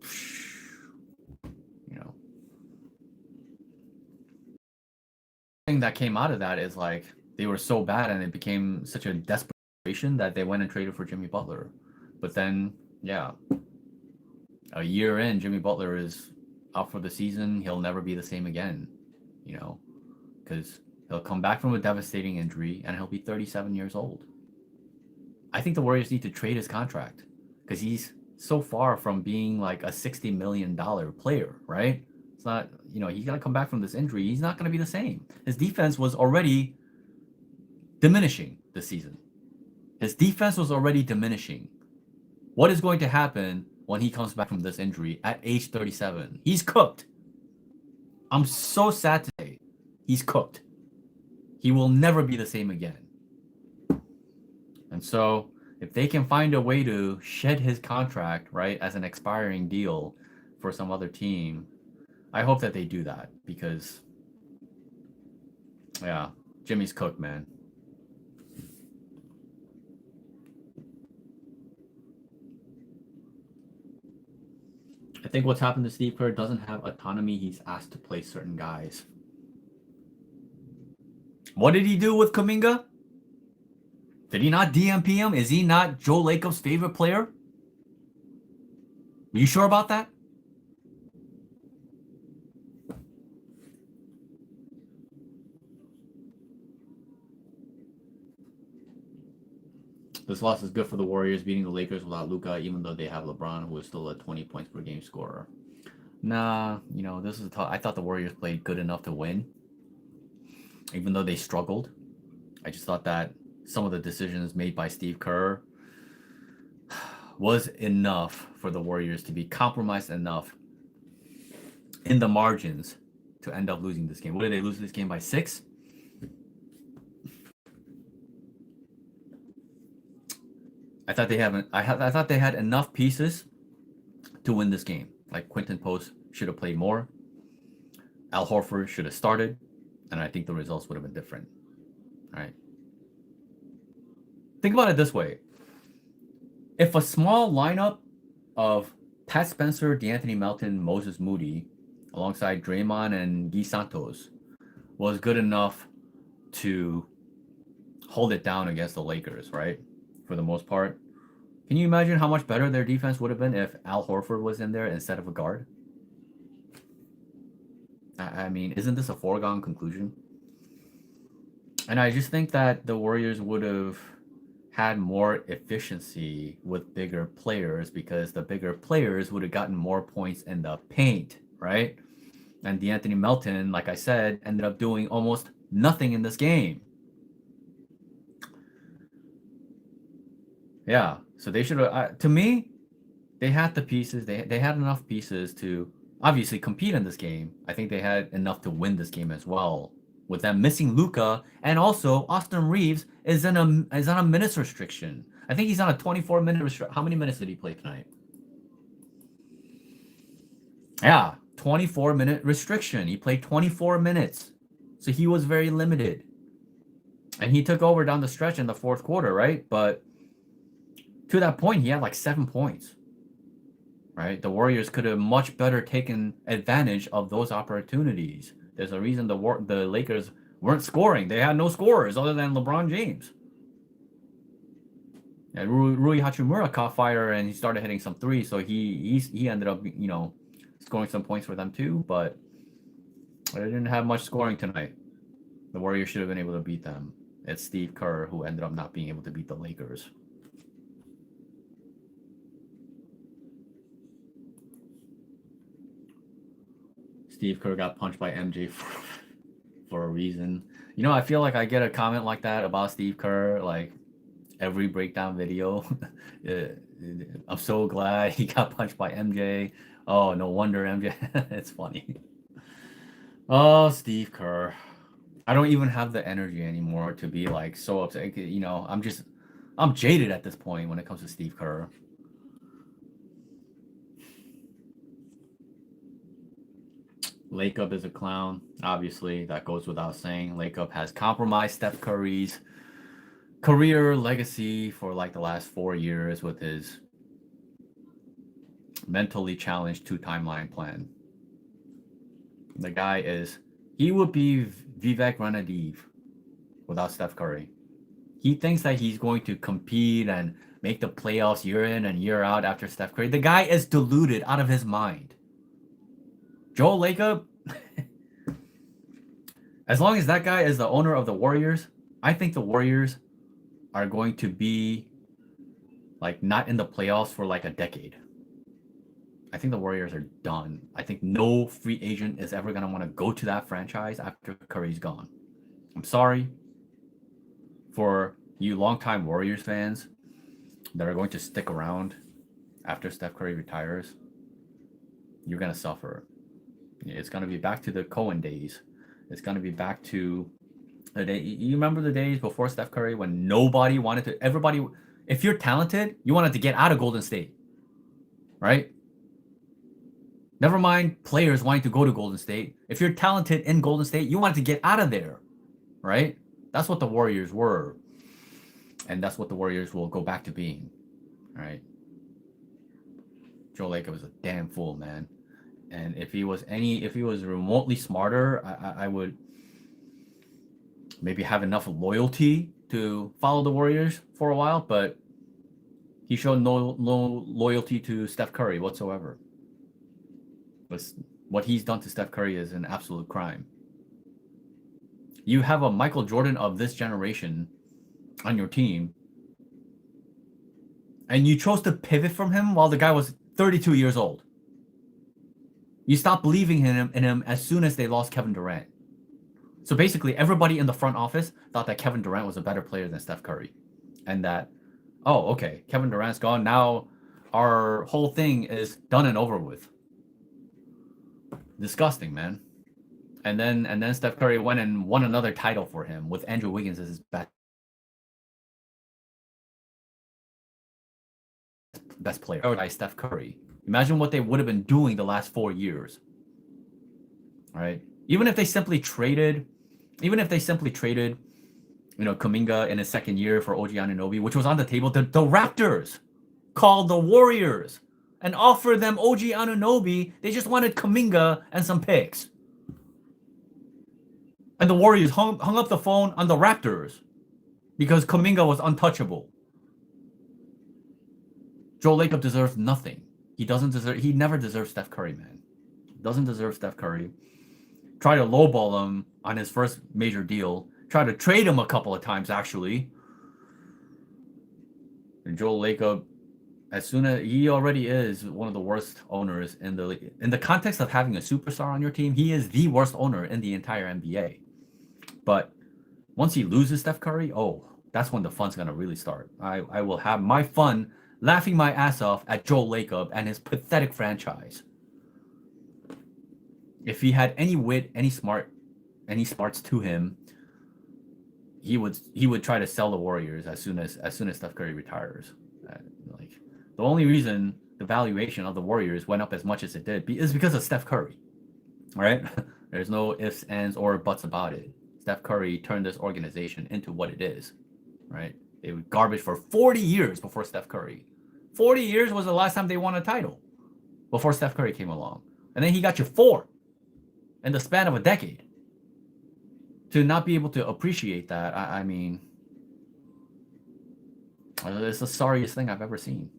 you know. The thing that came out of that is like they were so bad and it became such a desperation that they went and traded for Jimmy Butler. But then, yeah, a year in, Jimmy Butler is out for the season. He'll never be the same again, you know, because he'll come back from a devastating injury and he'll be 37 years old. I think the Warriors need to trade his contract because he's so far from being like a $60 million player, right? It's not, you know, he's got to come back from this injury. He's not going to be the same. His defense was already diminishing this season. His defense was already diminishing. What is going to happen when he comes back from this injury at age 37? He's cooked. I'm so sad to say he's cooked. He will never be the same again. And so if they can find a way to shed his contract, right, as an expiring deal for some other team, I hope that they do that because, yeah, Jimmy's cooked, man. I think what's happened to Steve Kerr doesn't have autonomy. He's asked to play certain guys. What did he do with Kaminga? Did he not DMP him? Is he not Joe Lacob's favorite player? Are you sure about that? This loss is good for the Warriors, beating the Lakers without Luka, even though they have LeBron, who is still a 20 points per game scorer. Nah, you know, this is I thought the Warriors played good enough to win, even though they struggled. I just thought that some of the decisions made by Steve Kerr was enough for the Warriors to be compromised enough in the margins to end up losing this game. What did they lose this game by? 6? I thought they had enough pieces to win this game. Like Quinton Post should have played more. Al Horford should have started, and I think the results would have been different. All right. Think about it this way. If a small lineup of Pat Spencer, DeAnthony Melton, Moses Moody, alongside Draymond and Guy Santos, was good enough to hold it down against the Lakers, right? For the most part. Can you imagine how much better their defense would have been if Al Horford was in there instead of a guard? I mean, isn't this a foregone conclusion? And I just think that the Warriors would have had more efficiency with bigger players because the bigger players would have gotten more points in the paint, right? And DeAnthony Melton, like I said, ended up doing almost nothing in this game. Yeah, so they should have, to me, they had the pieces. They had enough pieces to obviously compete in this game. I think they had enough to win this game as well. With them missing Luka, and also Austin Reaves is on a minutes restriction. I think he's on a 24-minute restriction. How many minutes did he play tonight? Yeah, 24-minute restriction. He played 24 minutes. So he was very limited. And he took over down the stretch in the fourth quarter, right? But to that point, he had like 7 points. Right? The Warriors could have much better taken advantage of those opportunities. There's a reason the Lakers weren't scoring. They had no scorers other than LeBron James. Yeah, Rui Hachimura caught fire and he started hitting some threes, so he ended up, you know, scoring some points for them too, but they didn't have much scoring tonight. The Warriors should have been able to beat them. It's Steve Kerr who ended up not being able to beat the Lakers. Steve Kerr got punched by MJ for a reason. You know, I feel like I get a comment like that about Steve Kerr, like every breakdown video. I'm so glad he got punched by MJ. Oh, no wonder MJ. It's funny. Oh, Steve Kerr. I don't even have the energy anymore to be like so upset. You know, I'm jaded at this point when it comes to Steve Kerr. Lakeup is a clown. Obviously, that goes without saying. Lakeup has compromised Steph Curry's career legacy for like the last 4 years with his mentally challenged 2 timeline plan. The guy he would be Vivek Ranadiv without Steph Curry. He thinks that he's going to compete and make the playoffs year in and year out after Steph Curry. The guy is deluded out of his mind. Joe Lacob, as long as that guy is the owner of the Warriors, I think the Warriors are going to be like not in the playoffs for like a decade. I think the Warriors are done. I think no free agent is ever going to want to go to that franchise after Curry's gone. I'm sorry for you longtime Warriors fans that are going to stick around after Steph Curry retires. You're going to suffer. It's going to be back to the Cohen days. It's going to be back to the day. You remember the days before Steph Curry when nobody wanted to, everybody, if you're talented, you wanted to get out of Golden State, right? Never mind players wanting to go to Golden State. If you're talented in Golden State, you wanted to get out of there, right? That's what the Warriors were. And that's what the Warriors will go back to being, right? Joe Lacob was a damn fool, man. And if he was remotely smarter, I would maybe have enough loyalty to follow the Warriors for a while, but he showed no loyalty to Steph Curry whatsoever. But what he's done to Steph Curry is an absolute crime. You have a Michael Jordan of this generation on your team, and you chose to pivot from him while the guy was 32 years old. You stopped believing in him as soon as they lost Kevin Durant. So basically, everybody in the front office thought that Kevin Durant was a better player than Steph Curry. And that, oh, okay, Kevin Durant's gone. Now our whole thing is done and over with. Disgusting, man. And then Steph Curry went and won another title for him with Andrew Wiggins as his best player. By Steph Curry. Imagine what they would have been doing the last 4 years. All right. Even if they simply traded, Kaminga in his second year for OG Anunoby, which was on the table, the Raptors called the Warriors and offered them OG Anunoby. They just wanted Kaminga and some picks. And the Warriors hung up the phone on the Raptors because Kaminga was untouchable. Joe Lacob deserves nothing. He never deserved Steph Curry, man. Doesn't deserve Steph Curry. Try to lowball him on his first major deal. Try to trade him a couple of times, actually. And Joe Lacob, as soon as he already is one of the worst owners in the league. In the context of having a superstar on your team, he is the worst owner in the entire NBA. But once he loses Steph Curry, that's when the fun's gonna really start. I will have my fun laughing my ass off at Joe Lacob and his pathetic franchise. If he had any wit, any smarts to him, he would try to sell the Warriors as soon as Steph Curry retires. The only reason the valuation of the Warriors went up as much as it did is because of Steph Curry. All right? There's no ifs, ands, or buts about it. Steph Curry turned this organization into what it is. Right? They were garbage for 40 years before Steph Curry. 40 years was the last time they won a title before Steph Curry came along. And then he got you 4 in the span of a decade. To not be able to appreciate that, I mean, it's the sorriest thing I've ever seen.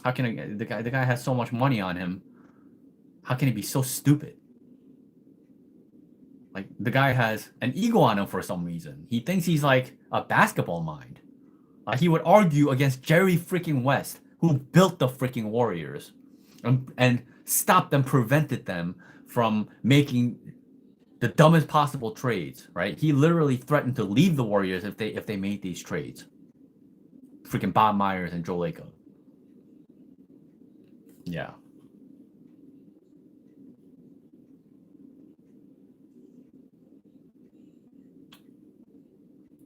How can the guy has so much money on him? How can he be so stupid? Like, the guy has an ego on him for some reason. He thinks he's like a basketball mind. He would argue against Jerry freaking West, who built the freaking Warriors and stopped them, prevented them from making the dumbest possible trades, right? He literally threatened to leave the Warriors if they made these trades. freaking Bob Myers and Joe Lacob. Yeah.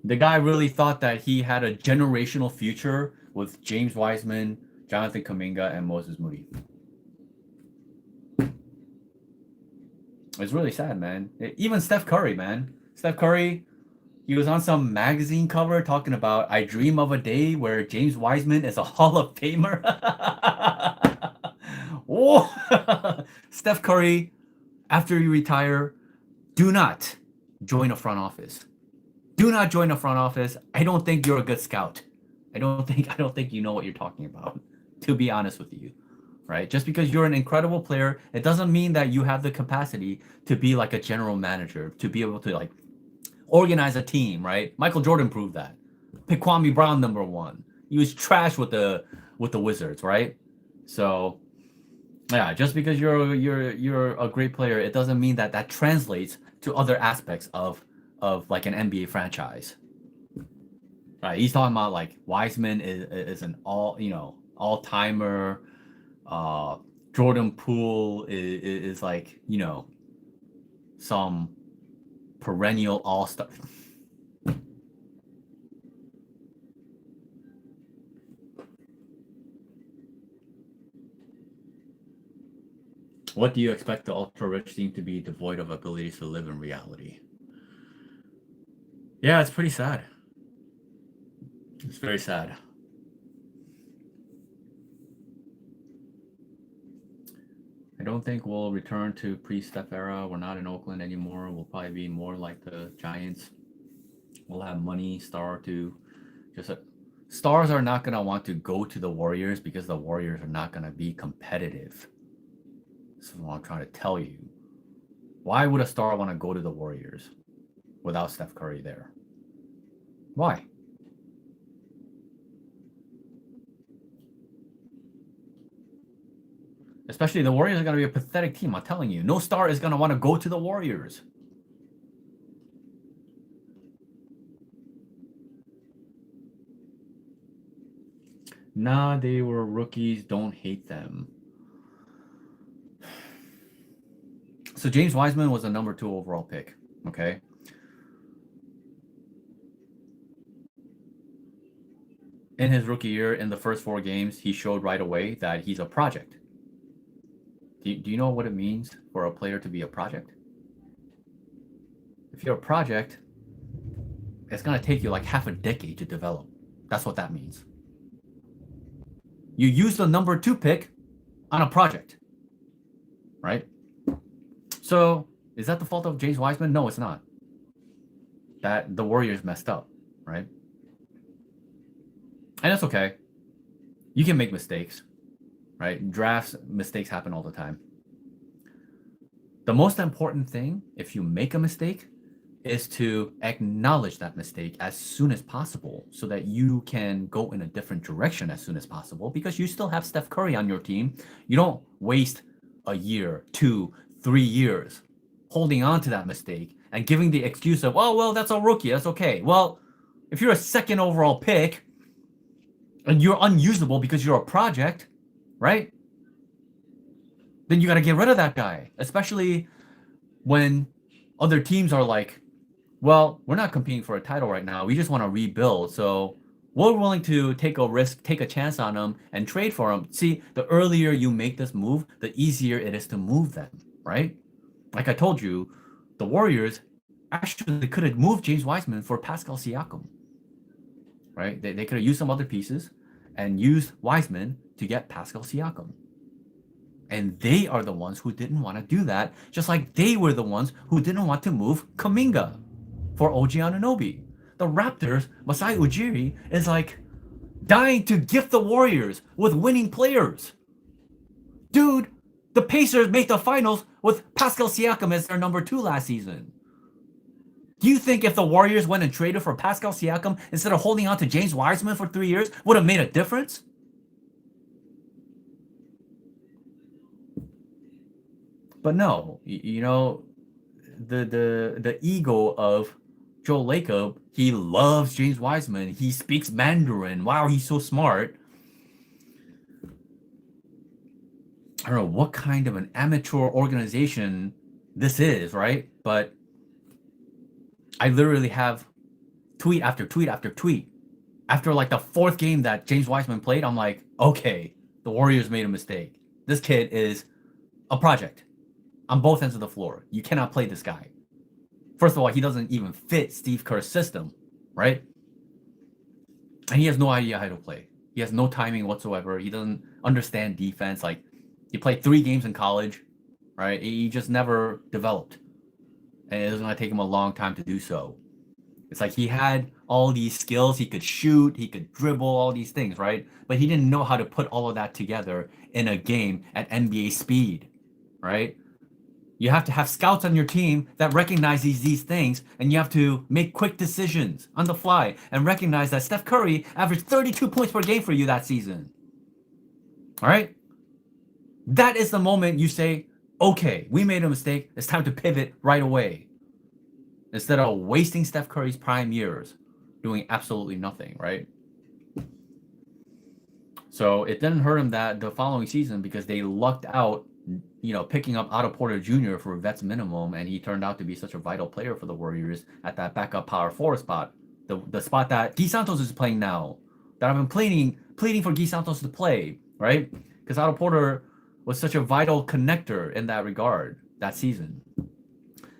The guy really thought that he had a generational future with James Wiseman, Jonathan Kaminga, and Moses Moody. It's really sad, man. Even Steph Curry, man. Steph Curry, he was on some magazine cover talking about, I dream of a day where James Wiseman is a Hall of Famer. Whoa. Steph Curry, after you retire, do not join a front office. Do not join a front office. I don't think you're a good scout. I don't think you know what you're talking about, to be honest with you. Right? Just because you're an incredible player, it doesn't mean that you have the capacity to be like a general manager, to be able to like organize a team, right? Michael Jordan proved that. Pick Kwame Brown #1. He was trash with the Wizards, right? So yeah, just because you're a great player, it doesn't mean that that translates to other aspects of like an NBA franchise. Right? He's talking about like Wiseman is an all-timer. Jordan Poole is like, some perennial all-star. What do you expect the ultra-rich team to be devoid of abilities to live in reality? Yeah, it's pretty sad. It's very sad. I don't think we'll return to pre-Steph era. We're not in Oakland anymore. We'll probably be more like the Giants. We'll have money, stars are not gonna want to go to the Warriors because the Warriors are not gonna be competitive. This is what I'm trying to tell you. Why would a star want to go to the Warriors without Steph Curry there? Why? Especially the Warriors are going to be a pathetic team. I'm telling you, no star is going to want to go to the Warriors. Nah, they were rookies. Don't hate them. So James Wiseman was a #2 overall pick. Okay. In his rookie year, in the first 4 games, he showed right away that he's a project. Do you know what it means for a player to be a project? If you're a project, it's going to take you like half a decade to develop. That's what that means. You use the #2 pick on a project, right? So is that the fault of James Wiseman? No, it's not. That the Warriors messed up, right? And that's okay. You can make mistakes, right? Drafts, mistakes happen all the time. The most important thing, if you make a mistake, is to acknowledge that mistake as soon as possible so that you can go in a different direction as soon as possible, because you still have Steph Curry on your team. You don't waste a year, 2, 3 years holding on to that mistake and giving the excuse of, oh, well, that's a rookie. That's okay. Well, if you're a 2nd overall pick and you're unusable because you're a project, right? Then you got to get rid of that guy, especially when other teams are like, well, we're not competing for a title right now. We just want to rebuild. So we're willing to take a risk, take a chance on them, and trade for them. See, the earlier you make this move, the easier it is to move them, right? Like I told you, the Warriors actually could have moved James Wiseman for Pascal Siakam, right? They could have used some other pieces and used Wiseman to get Pascal Siakam. And they are the ones who didn't want to do that, just like they were the ones who didn't want to move Kaminga for OG Anunoby. The Raptors, Masai Ujiri, is like dying to gift the Warriors with winning players. Dude, the Pacers made the finals with Pascal Siakam as their #2 last season. Do you think if the Warriors went and traded for Pascal Siakam instead of holding on to James Wiseman for 3 years would have made a difference? But no, the ego of Joe Lacob, he loves James Wiseman. He speaks Mandarin. Wow, he's so smart. I don't know what kind of an amateur organization this is, right? But I literally have tweet after tweet after tweet. After like the fourth game that James Wiseman played, I'm like, okay, the Warriors made a mistake. This kid is a project on both ends of the floor. You cannot play this guy. First of all, he doesn't even fit Steve Kerr's system, right? And he has no idea how to play. He has no timing whatsoever. He doesn't understand defense. Like, he played 3 games in college, right? He just never developed. And it was going to take him a long time to do so. It's like he had all these skills. He could shoot, he could dribble, all these things, right? But he didn't know how to put all of that together in a game at NBA speed, right? You have to have scouts on your team that recognize these things, and you have to make quick decisions on the fly and recognize that Steph Curry averaged 32 points per game for you that season. All right? That is the moment you say, okay, we made a mistake. It's time to pivot right away. Instead of wasting Steph Curry's prime years doing absolutely nothing, right? So it didn't hurt him that the following season because they lucked out, picking up Otto Porter Jr. for vets minimum, and he turned out to be such a vital player for the Warriors at that backup power forward spot, the spot that Guy Santos is playing now, that I've been pleading for Guy Santos to play, right? Because Otto Porter was such a vital connector in that regard that season.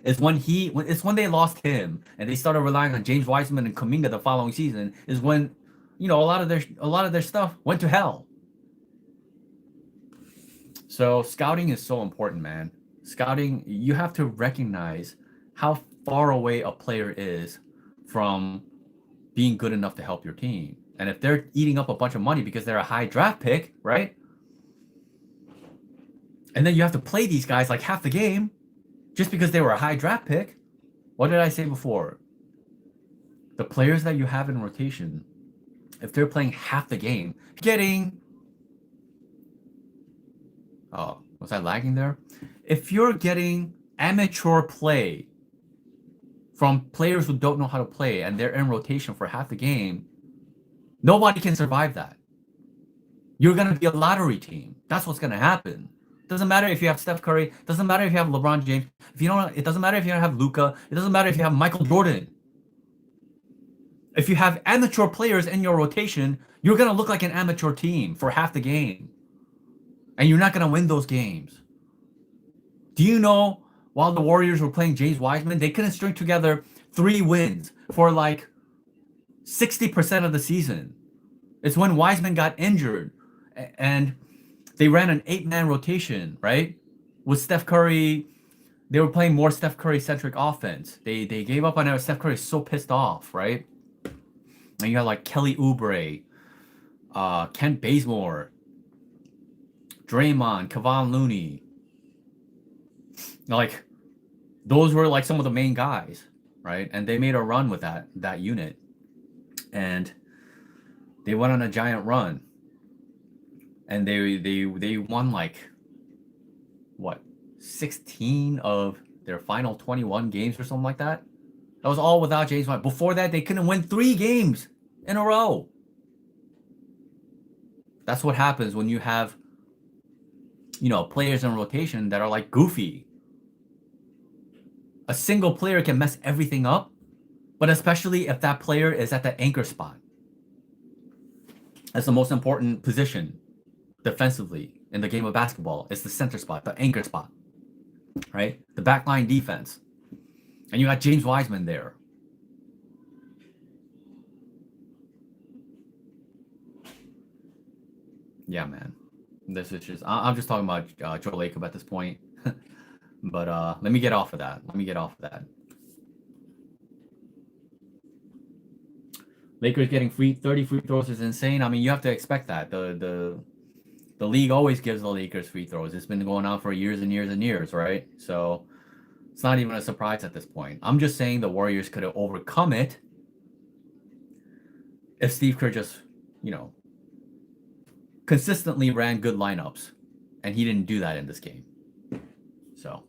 It's when they lost him and they started relying on James Wiseman and Kaminga the following season is when, a lot of their stuff went to hell. So scouting is so important, man. Scouting, you have to recognize how far away a player is from being good enough to help your team. And if they're eating up a bunch of money because they're a high draft pick, right? And then you have to play these guys like half the game just because they were a high draft pick. What did I say before? The players that you have in rotation, if they're playing half the game, was I lagging there? If you're getting amateur play from players who don't know how to play and they're in rotation for half the game, nobody can survive that. You're going to be a lottery team. That's what's going to happen. Doesn't matter if you have Steph Curry. Doesn't matter if you have LeBron James. It doesn't matter if you don't have Luka. It doesn't matter if you have Michael Jordan. If you have amateur players in your rotation, you're going to look like an amateur team for half the game. And you're not going to win those games. Do you know, while the Warriors were playing James Wiseman, they couldn't string together 3 wins for like 60% of the season. It's when Wiseman got injured and they ran an 8-man rotation, right? With Steph Curry, they were playing more Steph Curry-centric offense. They gave up on it. Steph Curry is so pissed off, right? And you got like Kelly Oubre, Kent Bazemore, Draymond, Kevon Looney. Like, those were like some of the main guys, right? And they made a run with that unit. And they went on a giant run. And they won like, 16 of their final 21 games or something like that? That was all without James Wiseman. Before that, they couldn't win 3 games in a row. That's what happens when you have, players in rotation that are like goofy. A single player can mess everything up, but especially if that player is at the anchor spot. That's the most important position defensively in the game of basketball. It's the center spot, the anchor spot, right? The backline defense. And you got James Wiseman there. Yeah, man. This is just, I'm just talking about Joe Lacob at this point. But let me get off of that. Lakers getting 30 free throws is insane. I mean, you have to expect that. The league always gives the Lakers free throws. It's been going on for years and years and years, right? So it's not even a surprise at this point. I'm just saying the Warriors could have overcome it if Steve Kerr just, consistently ran good lineups. And he didn't do that in this game. So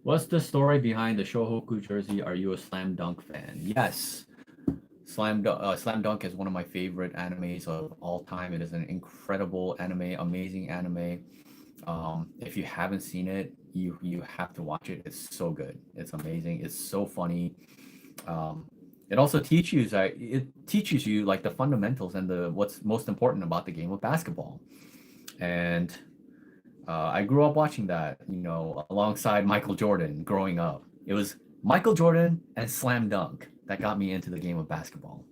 What's the story behind the Shohoku jersey? Are you a Slam Dunk fan? Yes. Slam Dunk is one of my favorite animes of all time. It is an incredible anime, amazing anime. If you haven't seen it, you have to watch it. It's so good. It's amazing. It's so funny. Um, it also teaches you like the fundamentals and the what's most important about the game of basketball. And I grew up watching that, alongside Michael Jordan growing up. It was Michael Jordan and Slam Dunk that got me into the game of basketball.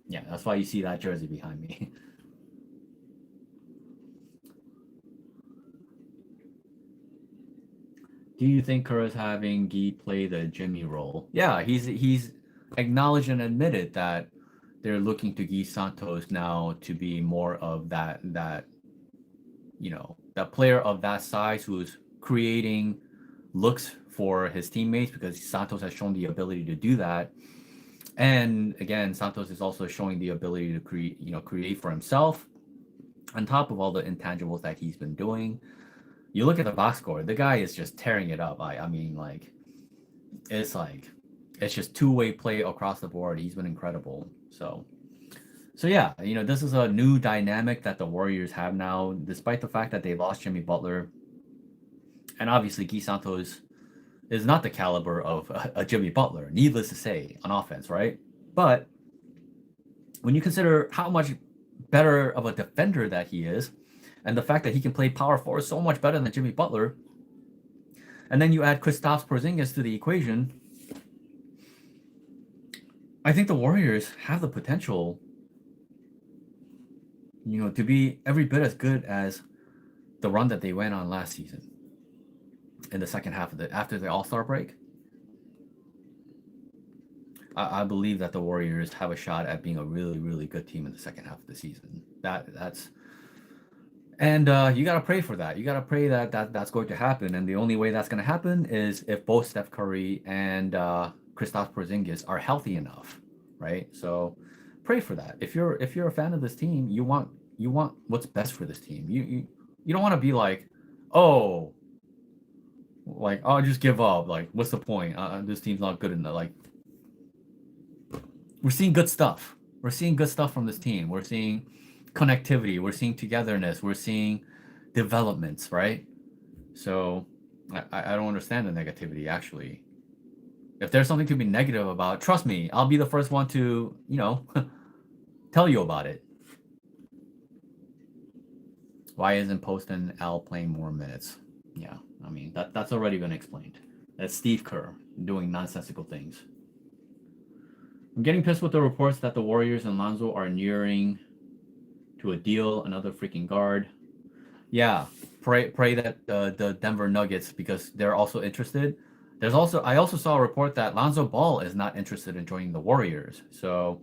Yeah, that's why you see that jersey behind me. Do you think Kerr is having Gee play the Jimmy role? Yeah, he's acknowledged and admitted that they're looking to Gee Santos now to be more of that that player of that size who's creating looks for his teammates, because Santos has shown the ability to do that. And again, Santos is also showing the ability to create for himself on top of all the intangibles that he's been doing. You look at the box score, the guy is just tearing it up. I mean, it's just two-way play across the board. He's been incredible. So yeah, this is a new dynamic that the Warriors have now, despite the fact that they lost Jimmy Butler. And obviously, Gee Santos is not the caliber of a Jimmy Butler, needless to say, on offense, right? But when you consider how much better of a defender that he is, and the fact that he can play power forward so much better than Jimmy Butler, and then you add Kristaps Porzingis to the equation, I think the Warriors have the potential, to be every bit as good as the run that they went on last season in the second half after the All-Star break. I believe that the Warriors have a shot at being a really, really good team in the second half of the season. And you got to pray for that. You got to pray that's going to happen. And the only way that's going to happen is if both Steph Curry and Kristaps Porzingis are healthy enough, right? So pray for that. If you're a fan of this team, you want what's best for this team. You don't want to be like, oh, just give up. Like, what's the point? This team's not good enough. Like, we're seeing good stuff. We're seeing good stuff from this team. We're seeing connectivity. We're seeing togetherness. We're seeing developments, right? So I don't understand the negativity, actually. If there's something to be negative about, trust me, I'll be the first one to, tell you about it. Why isn't Post and Al playing more minutes? Yeah, I mean, that's already been explained. That's Steve Kerr doing nonsensical things. I'm getting pissed with the reports that the Warriors and Lonzo are nearing to a deal, another freaking guard. Yeah, pray that the Denver Nuggets, because they're also interested. I also saw a report that Lonzo Ball is not interested in joining the Warriors. So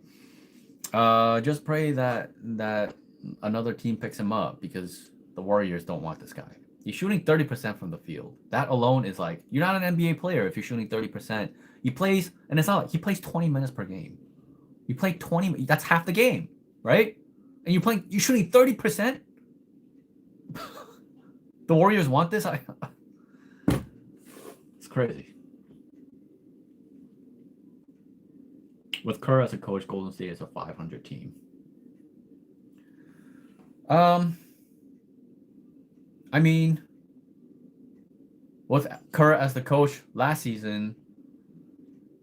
just pray that another team picks him up, because the Warriors don't want this guy. He's shooting 30% from the field. That alone is like, you're not an NBA player if you're shooting 30%. He plays, and it's not like he plays 20 minutes per game. You play 20, that's half the game, right? And you're shooting 30%? The Warriors want this? It's crazy. With Kerr as a coach, Golden State is a 500 team. I mean, with Kerr as the coach last season,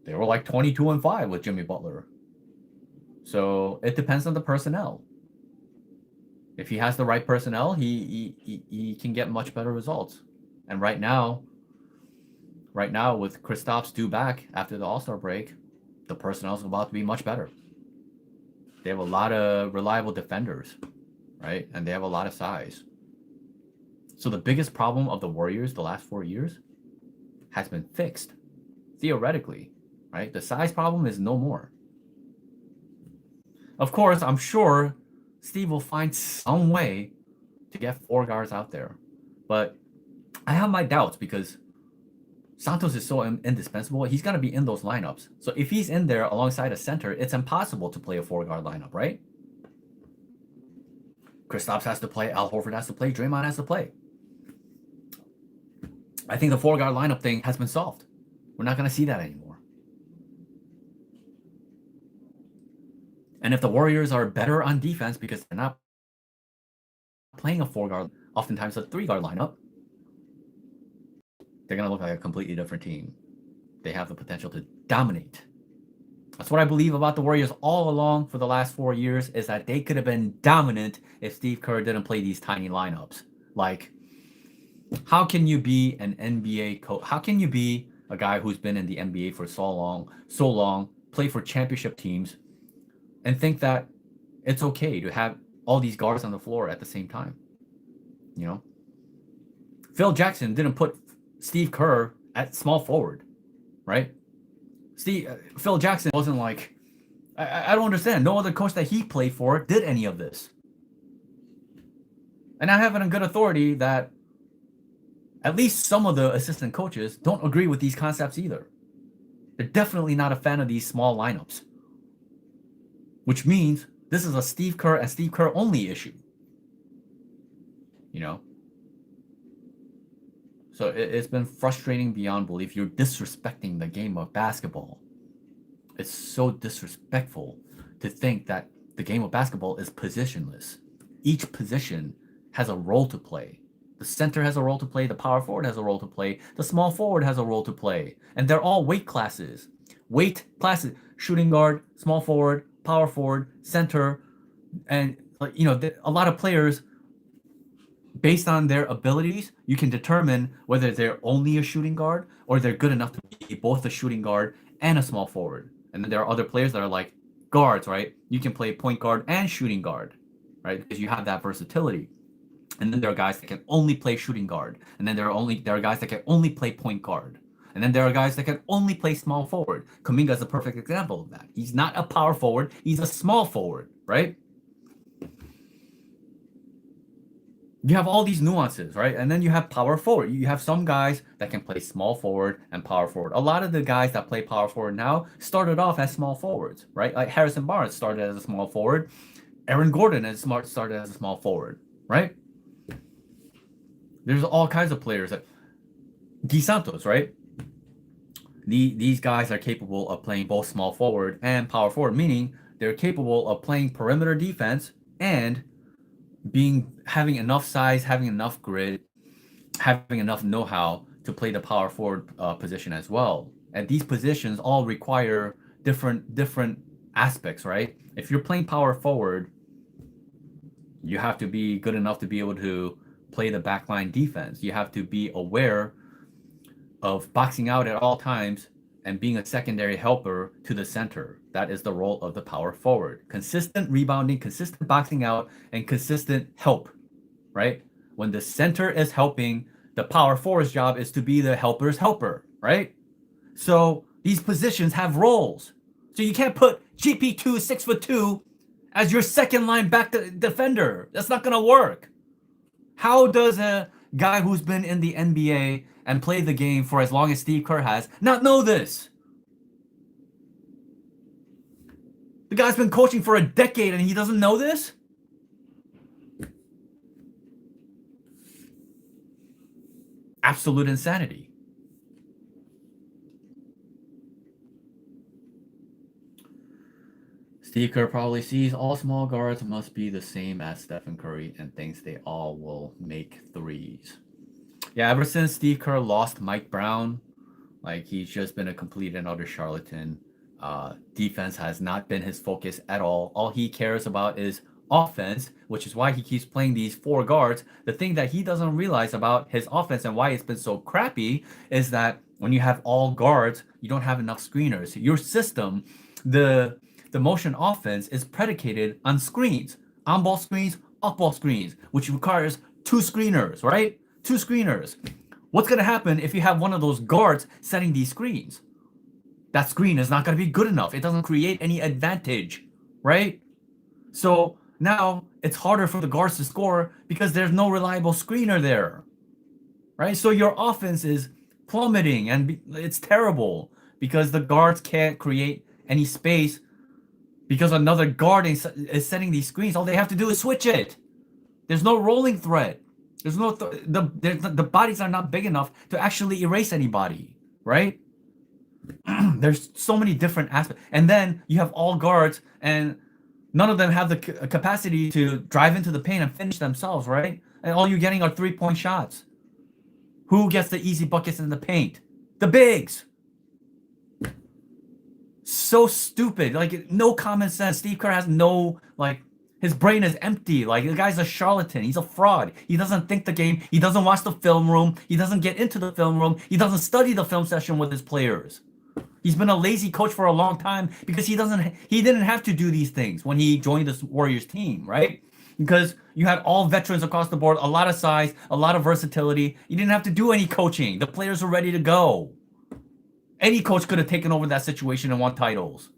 they were like 22-5 with Jimmy Butler. So it depends on the personnel. If he has the right personnel, he can get much better results. And right now, with Kristaps due back after the All-Star break, the personnel is about to be much better. They have a lot of reliable defenders, right? And they have a lot of size. So the biggest problem of the Warriors the last 4 years has been fixed, theoretically, right? The size problem is no more. Of course, I'm sure Steve will find some way to get 4 guards out there. But I have my doubts, because Santos is so indispensable. He's going to be in those lineups. So if he's in there alongside a center, it's impossible to play a 4-guard lineup, right? Kristaps has to play, Al Horford has to play, Draymond has to play. I think the 4-guard lineup thing has been solved. We're not going to see that anymore. And if the Warriors are better on defense because they're not playing a 4-guard, oftentimes a 3-guard lineup, they're going to look like a completely different team. They have the potential to dominate. That's what I believe about the Warriors all along for the last 4 years, is that they could have been dominant if Steve Kerr didn't play these tiny lineups. Like, how can you be an NBA coach? How can you be a guy who's been in the NBA for so long, play for championship teams, and think that it's okay to have all these guards on the floor at the same time? You know, Phil Jackson didn't put Steve Kerr at small forward, right? Phil Jackson wasn't like, I don't understand. No other coach that he played for did any of this. And I have it on good authority that at least some of the assistant coaches don't agree with these concepts either. They're definitely not a fan of these small lineups, which means this is a Steve Kerr and Steve Kerr only issue. You know? So it's been frustrating beyond belief. You're disrespecting the game of basketball. It's so disrespectful to think that the game of basketball is positionless. Each position has a role to play. The center has a role to play. The power forward has a role to play. The small forward has a role to play. And they're all weight classes. Shooting guard, small forward, power forward, center. And, you know, a lot of players, based on their abilities, you can determine whether they're only a shooting guard or they're good enough to be both a shooting guard and a small forward. And then there are other players that are like guards, right? You can play point guard and shooting guard, right? Because you have that versatility. And then there are guys that can only play shooting guard. And then there are guys that can only play point guard. And then there are guys that can only play small forward. Kaminga is a perfect example of that. He's not a power forward. He's a small forward, right? You have all these nuances, right? And then you have power forward. You have some guys that can play small forward and power forward. A lot of the guys that play power forward now started off as small forwards, right? Like Harrison Barnes started as a small forward. Aaron Gordon started as a small forward, right? There's all kinds of players. Santos, right? These guys are capable of playing both small forward and power forward, meaning they're capable of playing perimeter defense and having enough size, having enough grit, having enough know-how to play the power forward position as well. And these positions all require different aspects, right? If you're playing power forward, you have to be good enough to be able to play the backline defense. You have to be aware of boxing out at all times and being a secondary helper to the center. That is the role of the power forward. Consistent rebounding, consistent boxing out, and consistent help, right? When the center is helping, the power forward's job is to be the helper's helper, right? So these positions have roles. So you can't put GP2, 6'2", as your second line back defender. That's not gonna work. How does a guy who's been in the NBA and played the game for as long as Steve Kerr has not know this? The guy's been coaching for a decade and he doesn't know this? Absolute insanity. Steve Kerr probably sees all small guards must be the same as Stephen Curry and thinks they all will make threes. Yeah, ever since Steve Kerr lost Mike Brown, like he's just been a complete and utter charlatan. Defense has not been his focus at all. All he cares about is offense, which is why he keeps playing these 4 guards. The thing that he doesn't realize about his offense and why it's been so crappy is that when you have all guards, you don't have enough screeners. Your system, the motion offense is predicated on screens, on-ball screens, off-ball screens, which requires 2 screeners, right? 2 screeners. What's going to happen if you have one of those guards setting these screens? That screen is not going to be good enough. It doesn't create any advantage, right? So now it's harder for the guards to score because there's no reliable screener there, right? So your offense is plummeting and it's terrible because the guards can't create any space because another guard is setting these screens. All they have to do is switch it. There's no rolling threat. There's no the bodies are not big enough to actually erase anybody, right? There's so many different aspects, and then you have all guards, and none of them have the capacity to drive into the paint and finish themselves, right? And all you're getting are 3-point shots. Who gets the easy buckets in the paint? The bigs. So stupid. Like, no common sense. Steve Kerr has no, like, his brain is empty. Like, the guy's a charlatan. He's a fraud. He doesn't think the game. He doesn't watch the film room. He doesn't get into the film room. He doesn't study the film session with his players. He's been a lazy coach for a long time because he didn't have to do these things when he joined this Warriors team, right? Because you had all veterans across the board, a lot of size, a lot of versatility. You didn't have to do any coaching. The players were ready to go. Any coach could have taken over that situation and won titles.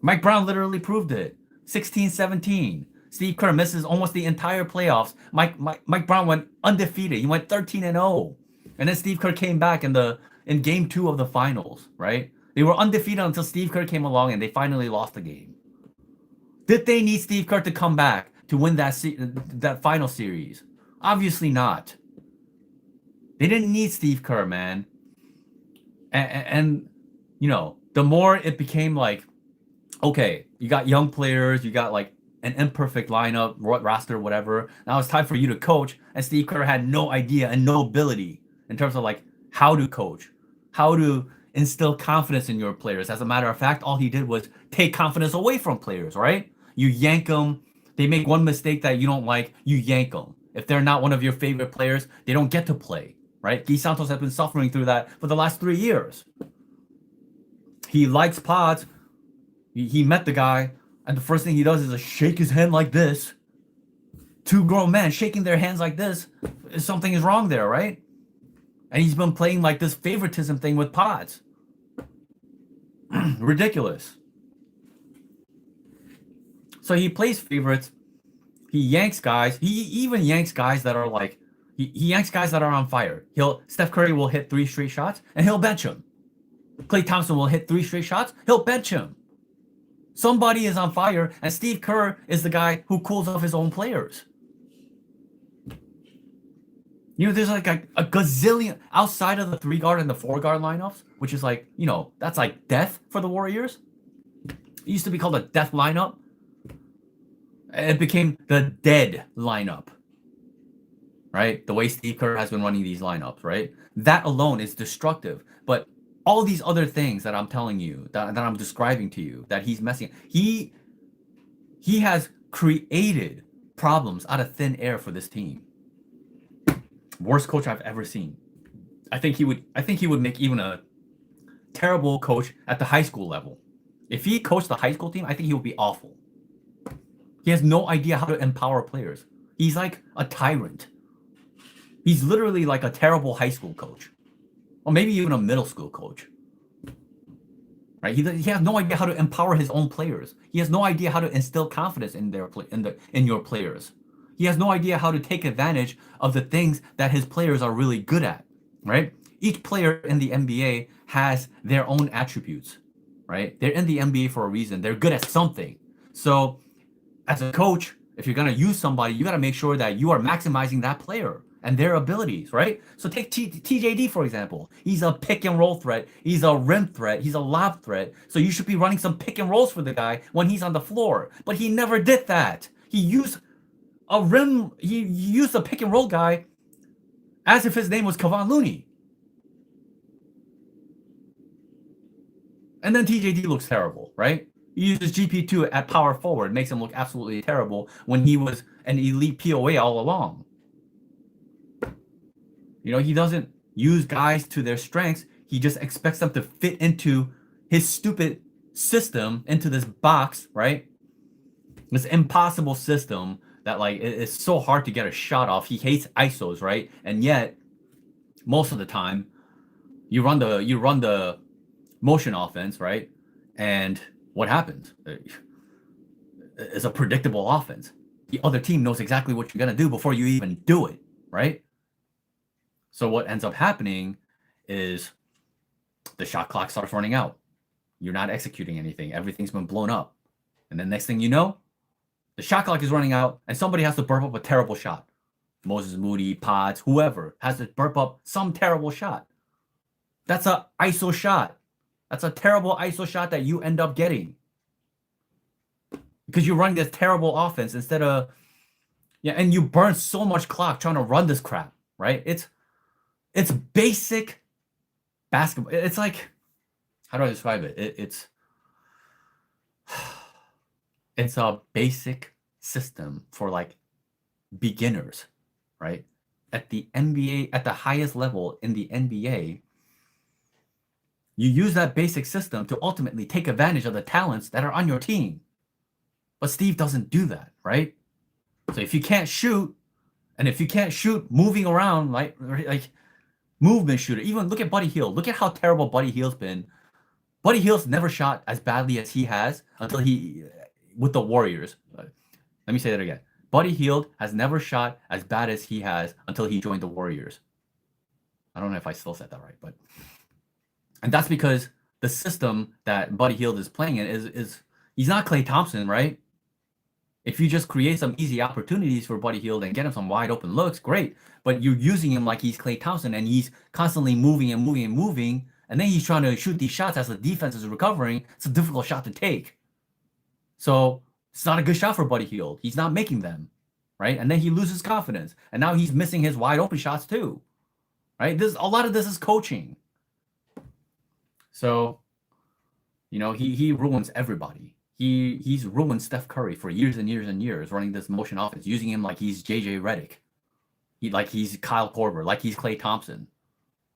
Mike Brown literally proved it. 16-17. Steve Kerr misses almost the entire playoffs. Mike Brown went undefeated. He went 13-0. And then Steve Kerr came back in game 2 of the finals, right? They were undefeated until Steve Kerr came along and they finally lost the game. Did they need Steve Kerr to come back to win that final series? Obviously not. They didn't need Steve Kerr, man. And you know, the more it became like, okay, you got young players, you got like an imperfect lineup, roster, whatever. Now it's time for you to coach. And Steve Kerr had no idea and no ability in terms of like how to coach, how to instill confidence in your players. As a matter of fact, all he did was take confidence away from players, right? You yank them. They make one mistake that you don't like, you yank them. If they're not one of your favorite players, they don't get to play, right? Guy Santos has been suffering through that for the last 3 years. He likes pods. He met the guy, and the first thing he does is shake his hand like this. 2 grown men shaking their hands like this. Something is wrong there, right? And he's been playing like this favoritism thing with pods. Ridiculous. So he plays favorites. He yanks guys. He even yanks guys that are like, he yanks guys that are on fire. Steph Curry will hit 3 straight shots and he'll bench him. Klay Thompson will hit 3 straight shots. He'll bench him. Somebody is on fire, and Steve Kerr is the guy who cools off his own players. You know, there's like a gazillion outside of the 3-guard and the 4-guard lineups, which is like, you know, that's like death for the Warriors. It used to be called a death lineup. It became the dead lineup, right? The way Steve Kerr has been running these lineups, right? That alone is destructive. But all these other things that I'm telling you, that I'm describing to you, that he's messing, he has created problems out of thin air for this team. Worst coach I've ever seen. I think he would make even a terrible coach at the high school level. If he coached the high school team, I think he would be awful. He has no idea how to empower players. He's like a tyrant. He's literally like a terrible high school coach. Or maybe even a middle school coach. Right? He has no idea how to empower his own players. He has no idea how to instill confidence in your players. He has no idea how to take advantage of the things that his players are really good at, right? Each player in the NBA has their own attributes, right? They're in the NBA for a reason. They're good at something. So as a coach, if you're going to use somebody, you got to make sure that you are maximizing that player and their abilities, right? So take TJD, for example. He's a pick and roll threat. He's a rim threat. He's a lob threat. So you should be running some pick and rolls for the guy when he's on the floor. But he never did that. He used a pick and roll guy as if his name was Kevon Looney. And then TJD looks terrible, right? He uses GP2 at power forward, makes him look absolutely terrible when he was an elite POA all along. You know, he doesn't use guys to their strengths. He just expects them to fit into his stupid system, into this box, right? This impossible system that like it's so hard to get a shot off. He hates ISOs, right? And yet, most of the time, you run the motion offense, right? And what happens? It's a predictable offense. The other team knows exactly what you're gonna do before you even do it, right? So what ends up happening is the shot clock starts running out. You're not executing anything. Everything's been blown up. And then next thing you know, the shot clock is running out and somebody has to burp up a terrible shot. Moses Moody, Pods, whoever has to burp up some terrible shot. That's a ISO shot. That's a terrible ISO shot that you end up getting. Because you're running this terrible offense instead of, and you burn so much clock trying to run this crap, right? It's basic basketball. It's like, how do I describe it? It's a basic system for like beginners, right? At the NBA, at the highest level in the NBA, you use that basic system to ultimately take advantage of the talents that are on your team. But Steve doesn't do that, right? So if you can't shoot, and if you can't shoot moving around, like movement shooter, even look at Buddy Hield. Look at how terrible Buddy Hield's been. Buddy Hield's never shot as badly as he has until he, with the Warriors. Let me say that again. Buddy Hield has never shot as bad as he has until he joined the Warriors. I don't know if I still said that right, but, and that's because the system that Buddy Hield is playing in is he's not Klay Thompson, right? If you just create some easy opportunities for Buddy Hield and get him some wide open looks, great. But you're using him like he's Klay Thompson and he's constantly moving and moving and moving. And then he's trying to shoot these shots as the defense is recovering. It's a difficult shot to take. So it's not a good shot for Buddy Hield. He's not making them, right? And then he loses confidence. And now he's missing his wide open shots too, right? A lot of this is coaching. So, he ruins everybody. He's ruined Steph Curry for years and years and years running this motion offense, using him like he's JJ Redick. He's Kyle Korver, like he's Klay Thompson,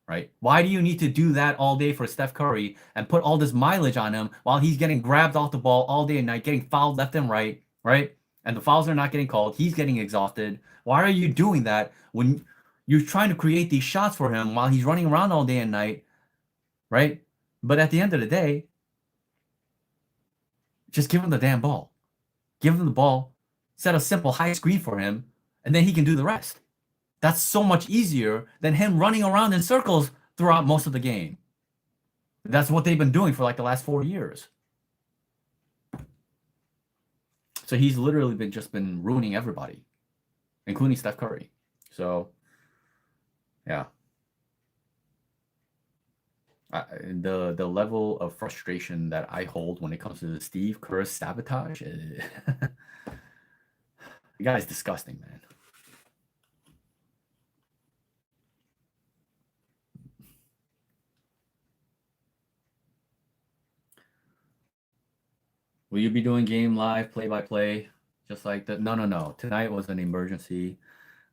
right? Why do you need to do that all day for Steph Curry and put all this mileage on him while he's getting grabbed off the ball all day and night, getting fouled left and right? And the fouls are not getting called. He's getting exhausted. Why are you doing that when you're trying to create these shots for him while he's running around all day and night, right? But at the end of the day, just give him the damn ball. Give him the ball, set a simple high screen for him, and then he can do the rest. That's so much easier than him running around in circles throughout most of the game. That's what they've been doing for like the last 4 years. So he's literally been ruining everybody, including Steph Curry. So, yeah. The level of frustration that I hold when it comes to Steve Kerr's sabotage, the guy's disgusting, man. Will you be doing game live, play-by-play, just like that? No. Tonight was an emergency.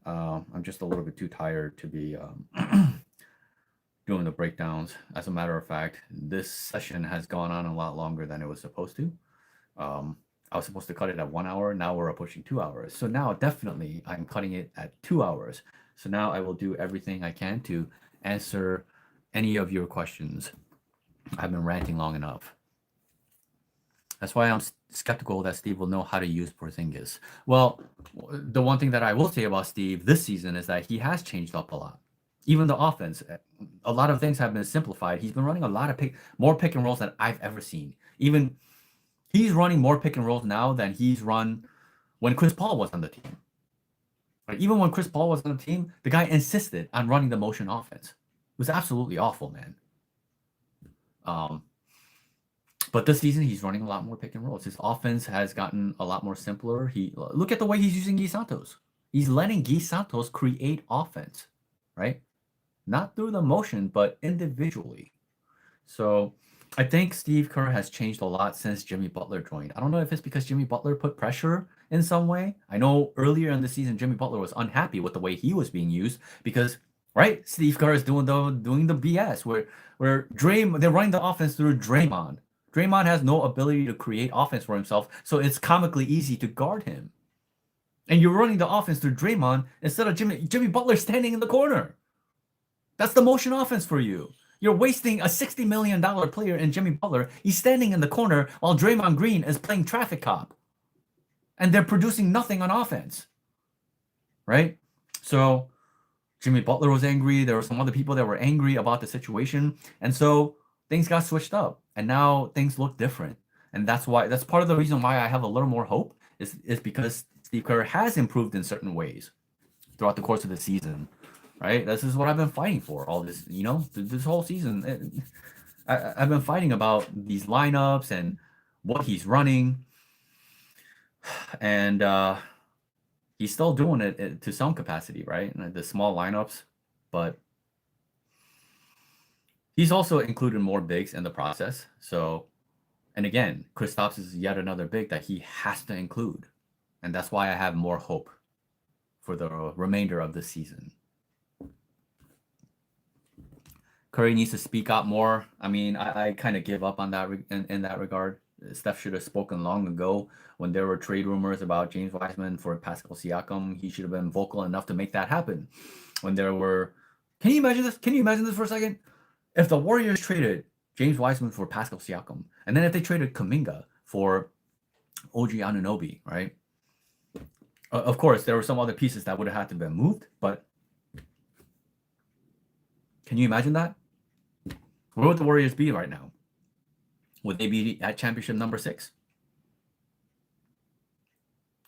I'm just a little bit too tired to be doing the breakdowns. As a matter of fact, this session has gone on a lot longer than it was supposed to. I was supposed to cut it at 1 hour. Now we're approaching 2 hours. So now definitely I'm cutting it at 2 hours. So now I will do everything I can to answer any of your questions. I've been ranting long enough. That's why I'm skeptical that Steve will know how to use Porzingis. Well, the one thing that I will say about Steve this season is that he has changed up a lot. Even the offense, a lot of things have been simplified. He's been running a lot of more pick and rolls than I've ever seen. Even he's running more pick and rolls now than he's run when Chris Paul was on the team. Like, even when Chris Paul was on the team, the guy insisted on running the motion offense. It was absolutely awful, man. But this season, he's running a lot more pick and rolls. His offense has gotten a lot more simpler. Look at the way he's using Guy Santos. He's letting Guy Santos create offense, right? Not through the motion, but individually. So I think Steve Kerr has changed a lot since Jimmy Butler joined. I don't know if it's because Jimmy Butler put pressure in some way. I know earlier in the season, Jimmy Butler was unhappy with the way he was being used because, right, Steve Kerr is doing the BS where they're running the offense through Draymond. Draymond has no ability to create offense for himself, so it's comically easy to guard him. And you're running the offense through Draymond instead of Jimmy Butler standing in the corner. That's the motion offense for you. You're wasting a $60 million player in Jimmy Butler. He's standing in the corner while Draymond Green is playing traffic cop. And they're producing nothing on offense. Right? So Jimmy Butler was angry. There were some other people that were angry about the situation. And so things got switched up. And now things look different. And that's part of the reason why I have a little more hope is because Steve Kerr has improved in certain ways. throughout the course of the season, right? This is what I've been fighting for all this, this whole season. I've been fighting about these lineups and what he's running, and he's still doing it to some capacity, right? The small lineups, but he's also included more bigs in the process. So, and again, Kristaps is yet another big that he has to include, and that's why I have more hope for the remainder of the season. Curry needs to speak out more. I mean, I kind of give up on that in that regard. Steph should have spoken long ago when there were trade rumors about James Wiseman for Pascal Siakam. He should have been vocal enough to make that happen. When there were, can you imagine this? Can you imagine this for a second? If the Warriors traded James Wiseman for Pascal Siakam, and then if they traded Kaminga for OG Anunoby, right? Of course, there were some other pieces that would have had to be moved, but can you imagine that? Where would the Warriors be right now? Would they be at championship number 6?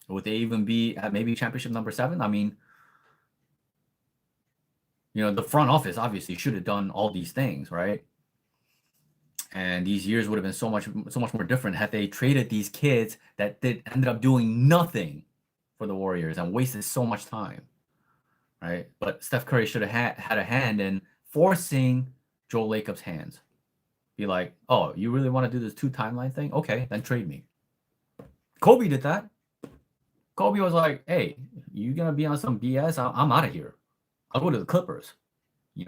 Would they even be at maybe championship number 7? I mean, the front office obviously should have done all these things, right? And these years would have been so much more different had they traded these kids that ended up doing nothing for the Warriors and wasted so much time, right? But Steph Curry should have had a hand in forcing Joel Lacob's hands. Be like, oh, you really want to do this 2 timeline thing? Okay, then trade me. Kobe did that. Kobe was like, hey, you gonna be on some BS? I'm out of here. I'll go to the Clippers. You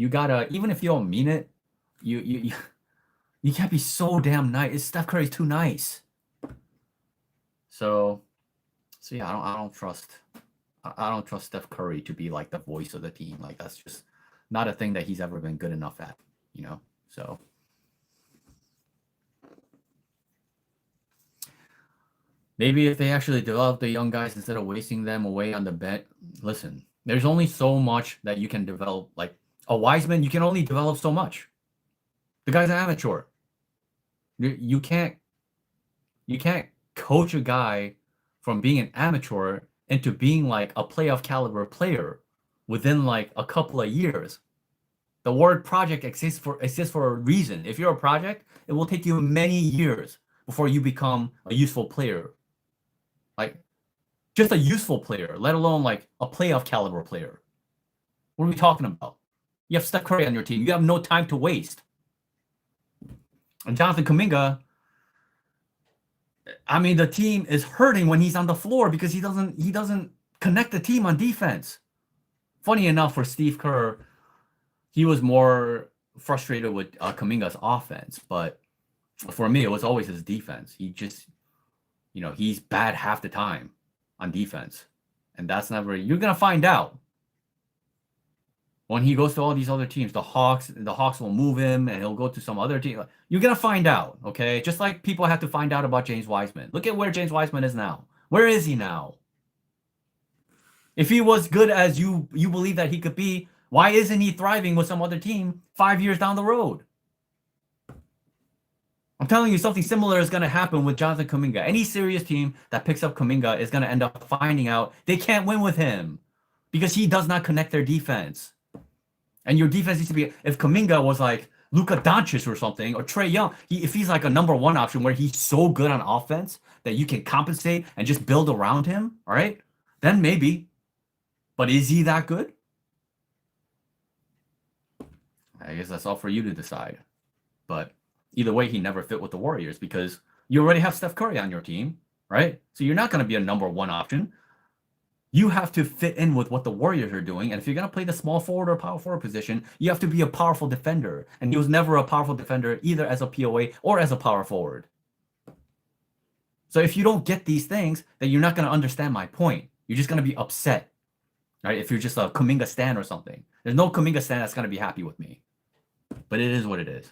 gotta, even if you don't mean it, you can't be so damn nice. Steph Curry's too nice. So yeah, I don't trust Steph Curry to be like the voice of the team. Like, that's just not a thing that he's ever been good enough at, So maybe if they actually develop the young guys instead of wasting them away on the bench. Listen, there's only so much that you can develop. Like a Wiseman, you can only develop so much. The guy's an amateur. You can't coach a guy from being an amateur into being like a playoff caliber player within like a couple of years. The word project exists for a reason. If you're a project, it will take you many years before you become a useful player. Like, just a useful player, let alone like a playoff caliber player. What are we talking about? You have Steph Curry on your team. You have no time to waste. And Jonathan Kaminga, I mean, the team is hurting when he's on the floor because he doesn't connect the team on defense. Funny enough, for Steve Kerr, he was more frustrated with Kaminga's offense, but for me, it was always his defense. He just, he's bad half the time on defense, and that's never. You're gonna find out when he goes to all these other teams. The Hawks will move him, and he'll go to some other team. You're gonna find out, okay? Just like people have to find out about James Wiseman. Look at where James Wiseman is now. Where is he now? If he was good as you believe that he could be, why isn't he thriving with some other team 5 years down the road? I'm telling you, something similar is going to happen with Jonathan Kaminga. Any serious team that picks up Kaminga is going to end up finding out they can't win with him because he does not connect their defense. And your defense needs to be, if Kaminga was like Luka Doncic or something, or Trae Young, if he's like a number 1 option where he's so good on offense that you can compensate and just build around him, all right, then maybe. But is he that good? I guess that's all for you to decide. But either way, he never fit with the Warriors because you already have Steph Curry on your team, right? So you're not going to be a number 1 option. You have to fit in with what the Warriors are doing. And if you're going to play the small forward or power forward position, you have to be a powerful defender. And he was never a powerful defender either as a POA or as a power forward. So if you don't get these things, then you're not going to understand my point. You're just going to be upset, right? If you're just a Kaminga stan or something. There's no Kaminga stan that's going to be happy with me. But it is what it is.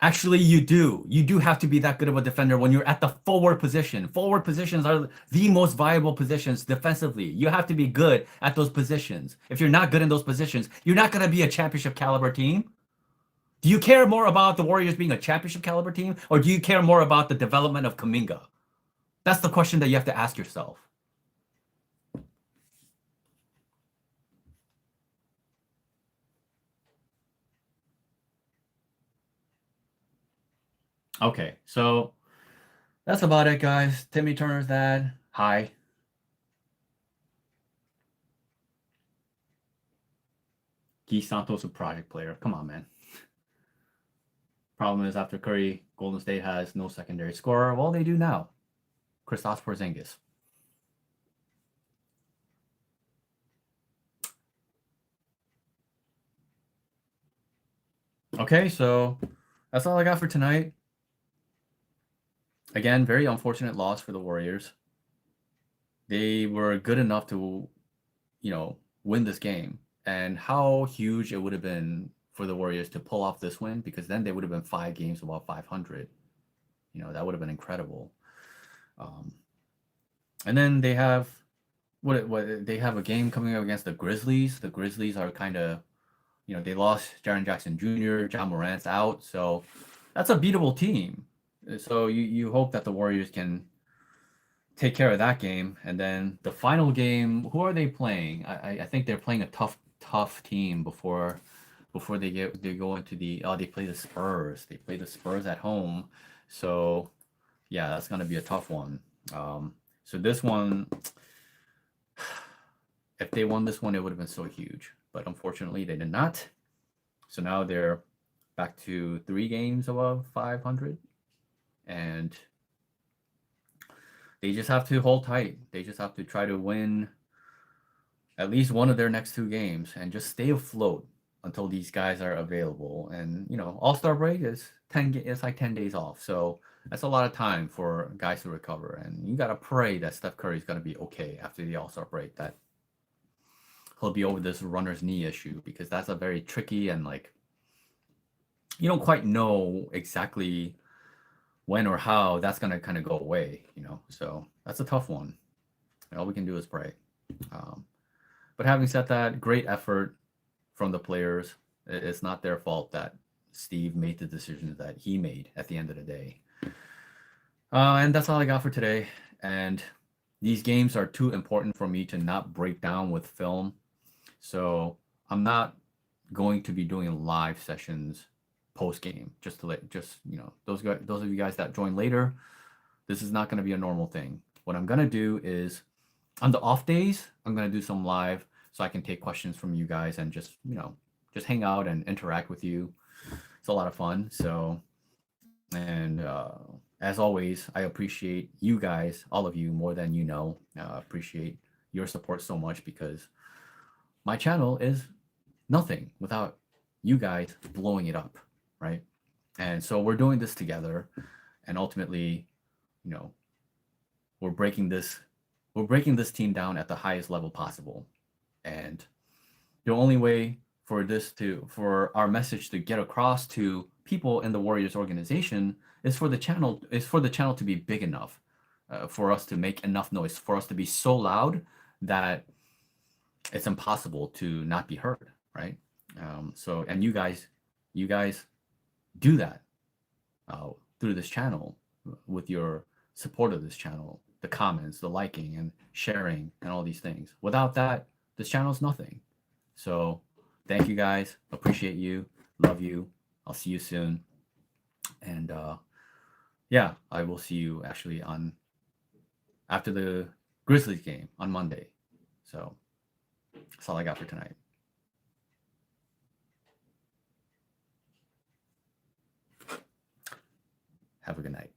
Actually, you do. You do have to be that good of a defender when you're at the forward position. Forward positions are the most viable positions defensively. You have to be good at those positions. If you're not good in those positions, you're not going to be a championship caliber team. Do you care more about the Warriors being a championship caliber team, or do you care more about the development of Kaminga? That's the question that you have to ask yourself. Okay, so that's about it, guys. Timmy Turner's dad. Hi. Guy Santos, a project player. Come on, man. Problem is, after Curry, Golden State has no secondary scorer. Well, they do now. Kristaps Porzingis. Okay, so that's all I got for tonight. Again, very unfortunate loss for the Warriors. They were good enough to, win this game. And how huge it would have been for the Warriors to pull off this win, because then they would have been 5 games above 500. That would have been incredible. And then they have what they have a game coming up against the Grizzlies. The Grizzlies are kind of, they lost Jaren Jackson Jr., John Morant's out, so that's a beatable team. So you hope that the Warriors can take care of that game, and then the final game. Who are they playing? I think they're playing a tough team before they go into they play the Spurs. They play the Spurs at home, so yeah, that's gonna be a tough one. So this one, if they won this one, it would have been so huge, but unfortunately they did not. So now they're back to 3 games above 500, and they just have to hold tight. They just have to try to win at least one of their next 2 games and just stay afloat until these guys are available. And All-Star break is 10. It's like 10 days off, so that's a lot of time for guys to recover. And you gotta pray that Steph Curry is gonna be okay after the All-Star break. That he'll be over this runner's knee issue, because that's a very tricky, and you don't quite know exactly when or how that's gonna kind of go away. So that's a tough one. And all we can do is pray. But having said that, great effort from the players. It's not their fault that Steve made the decisions that he made at the end of the day. And that's all I got for today. And these games are too important for me to not break down with film. So I'm not going to be doing live sessions post game. Those of you guys that join later, this is not going to be a normal thing. What I'm going to do is, on the off days, I'm going to do some live, so I can take questions from you guys and just hang out and interact with you. It's a lot of fun. So, and as always, I appreciate you guys, all of you, more than you know. Appreciate your support so much, because my channel is nothing without you guys blowing it up, right? And so we're doing this together, and ultimately, we're breaking this team down at the highest level possible. And the only way for our message to get across to people in the Warriors organization is for the channel to be big enough, for us to make enough noise, for us to be so loud that it's impossible to not be heard, right? So, and you guys do that through this channel, with your support of this channel, the comments, the liking and sharing, and all these things. Without that, this channel is nothing. So thank you guys. Appreciate you. Love you. I'll see you soon. And yeah, I will see you actually after the Grizzlies game on Monday. So that's all I got for tonight. Have a good night.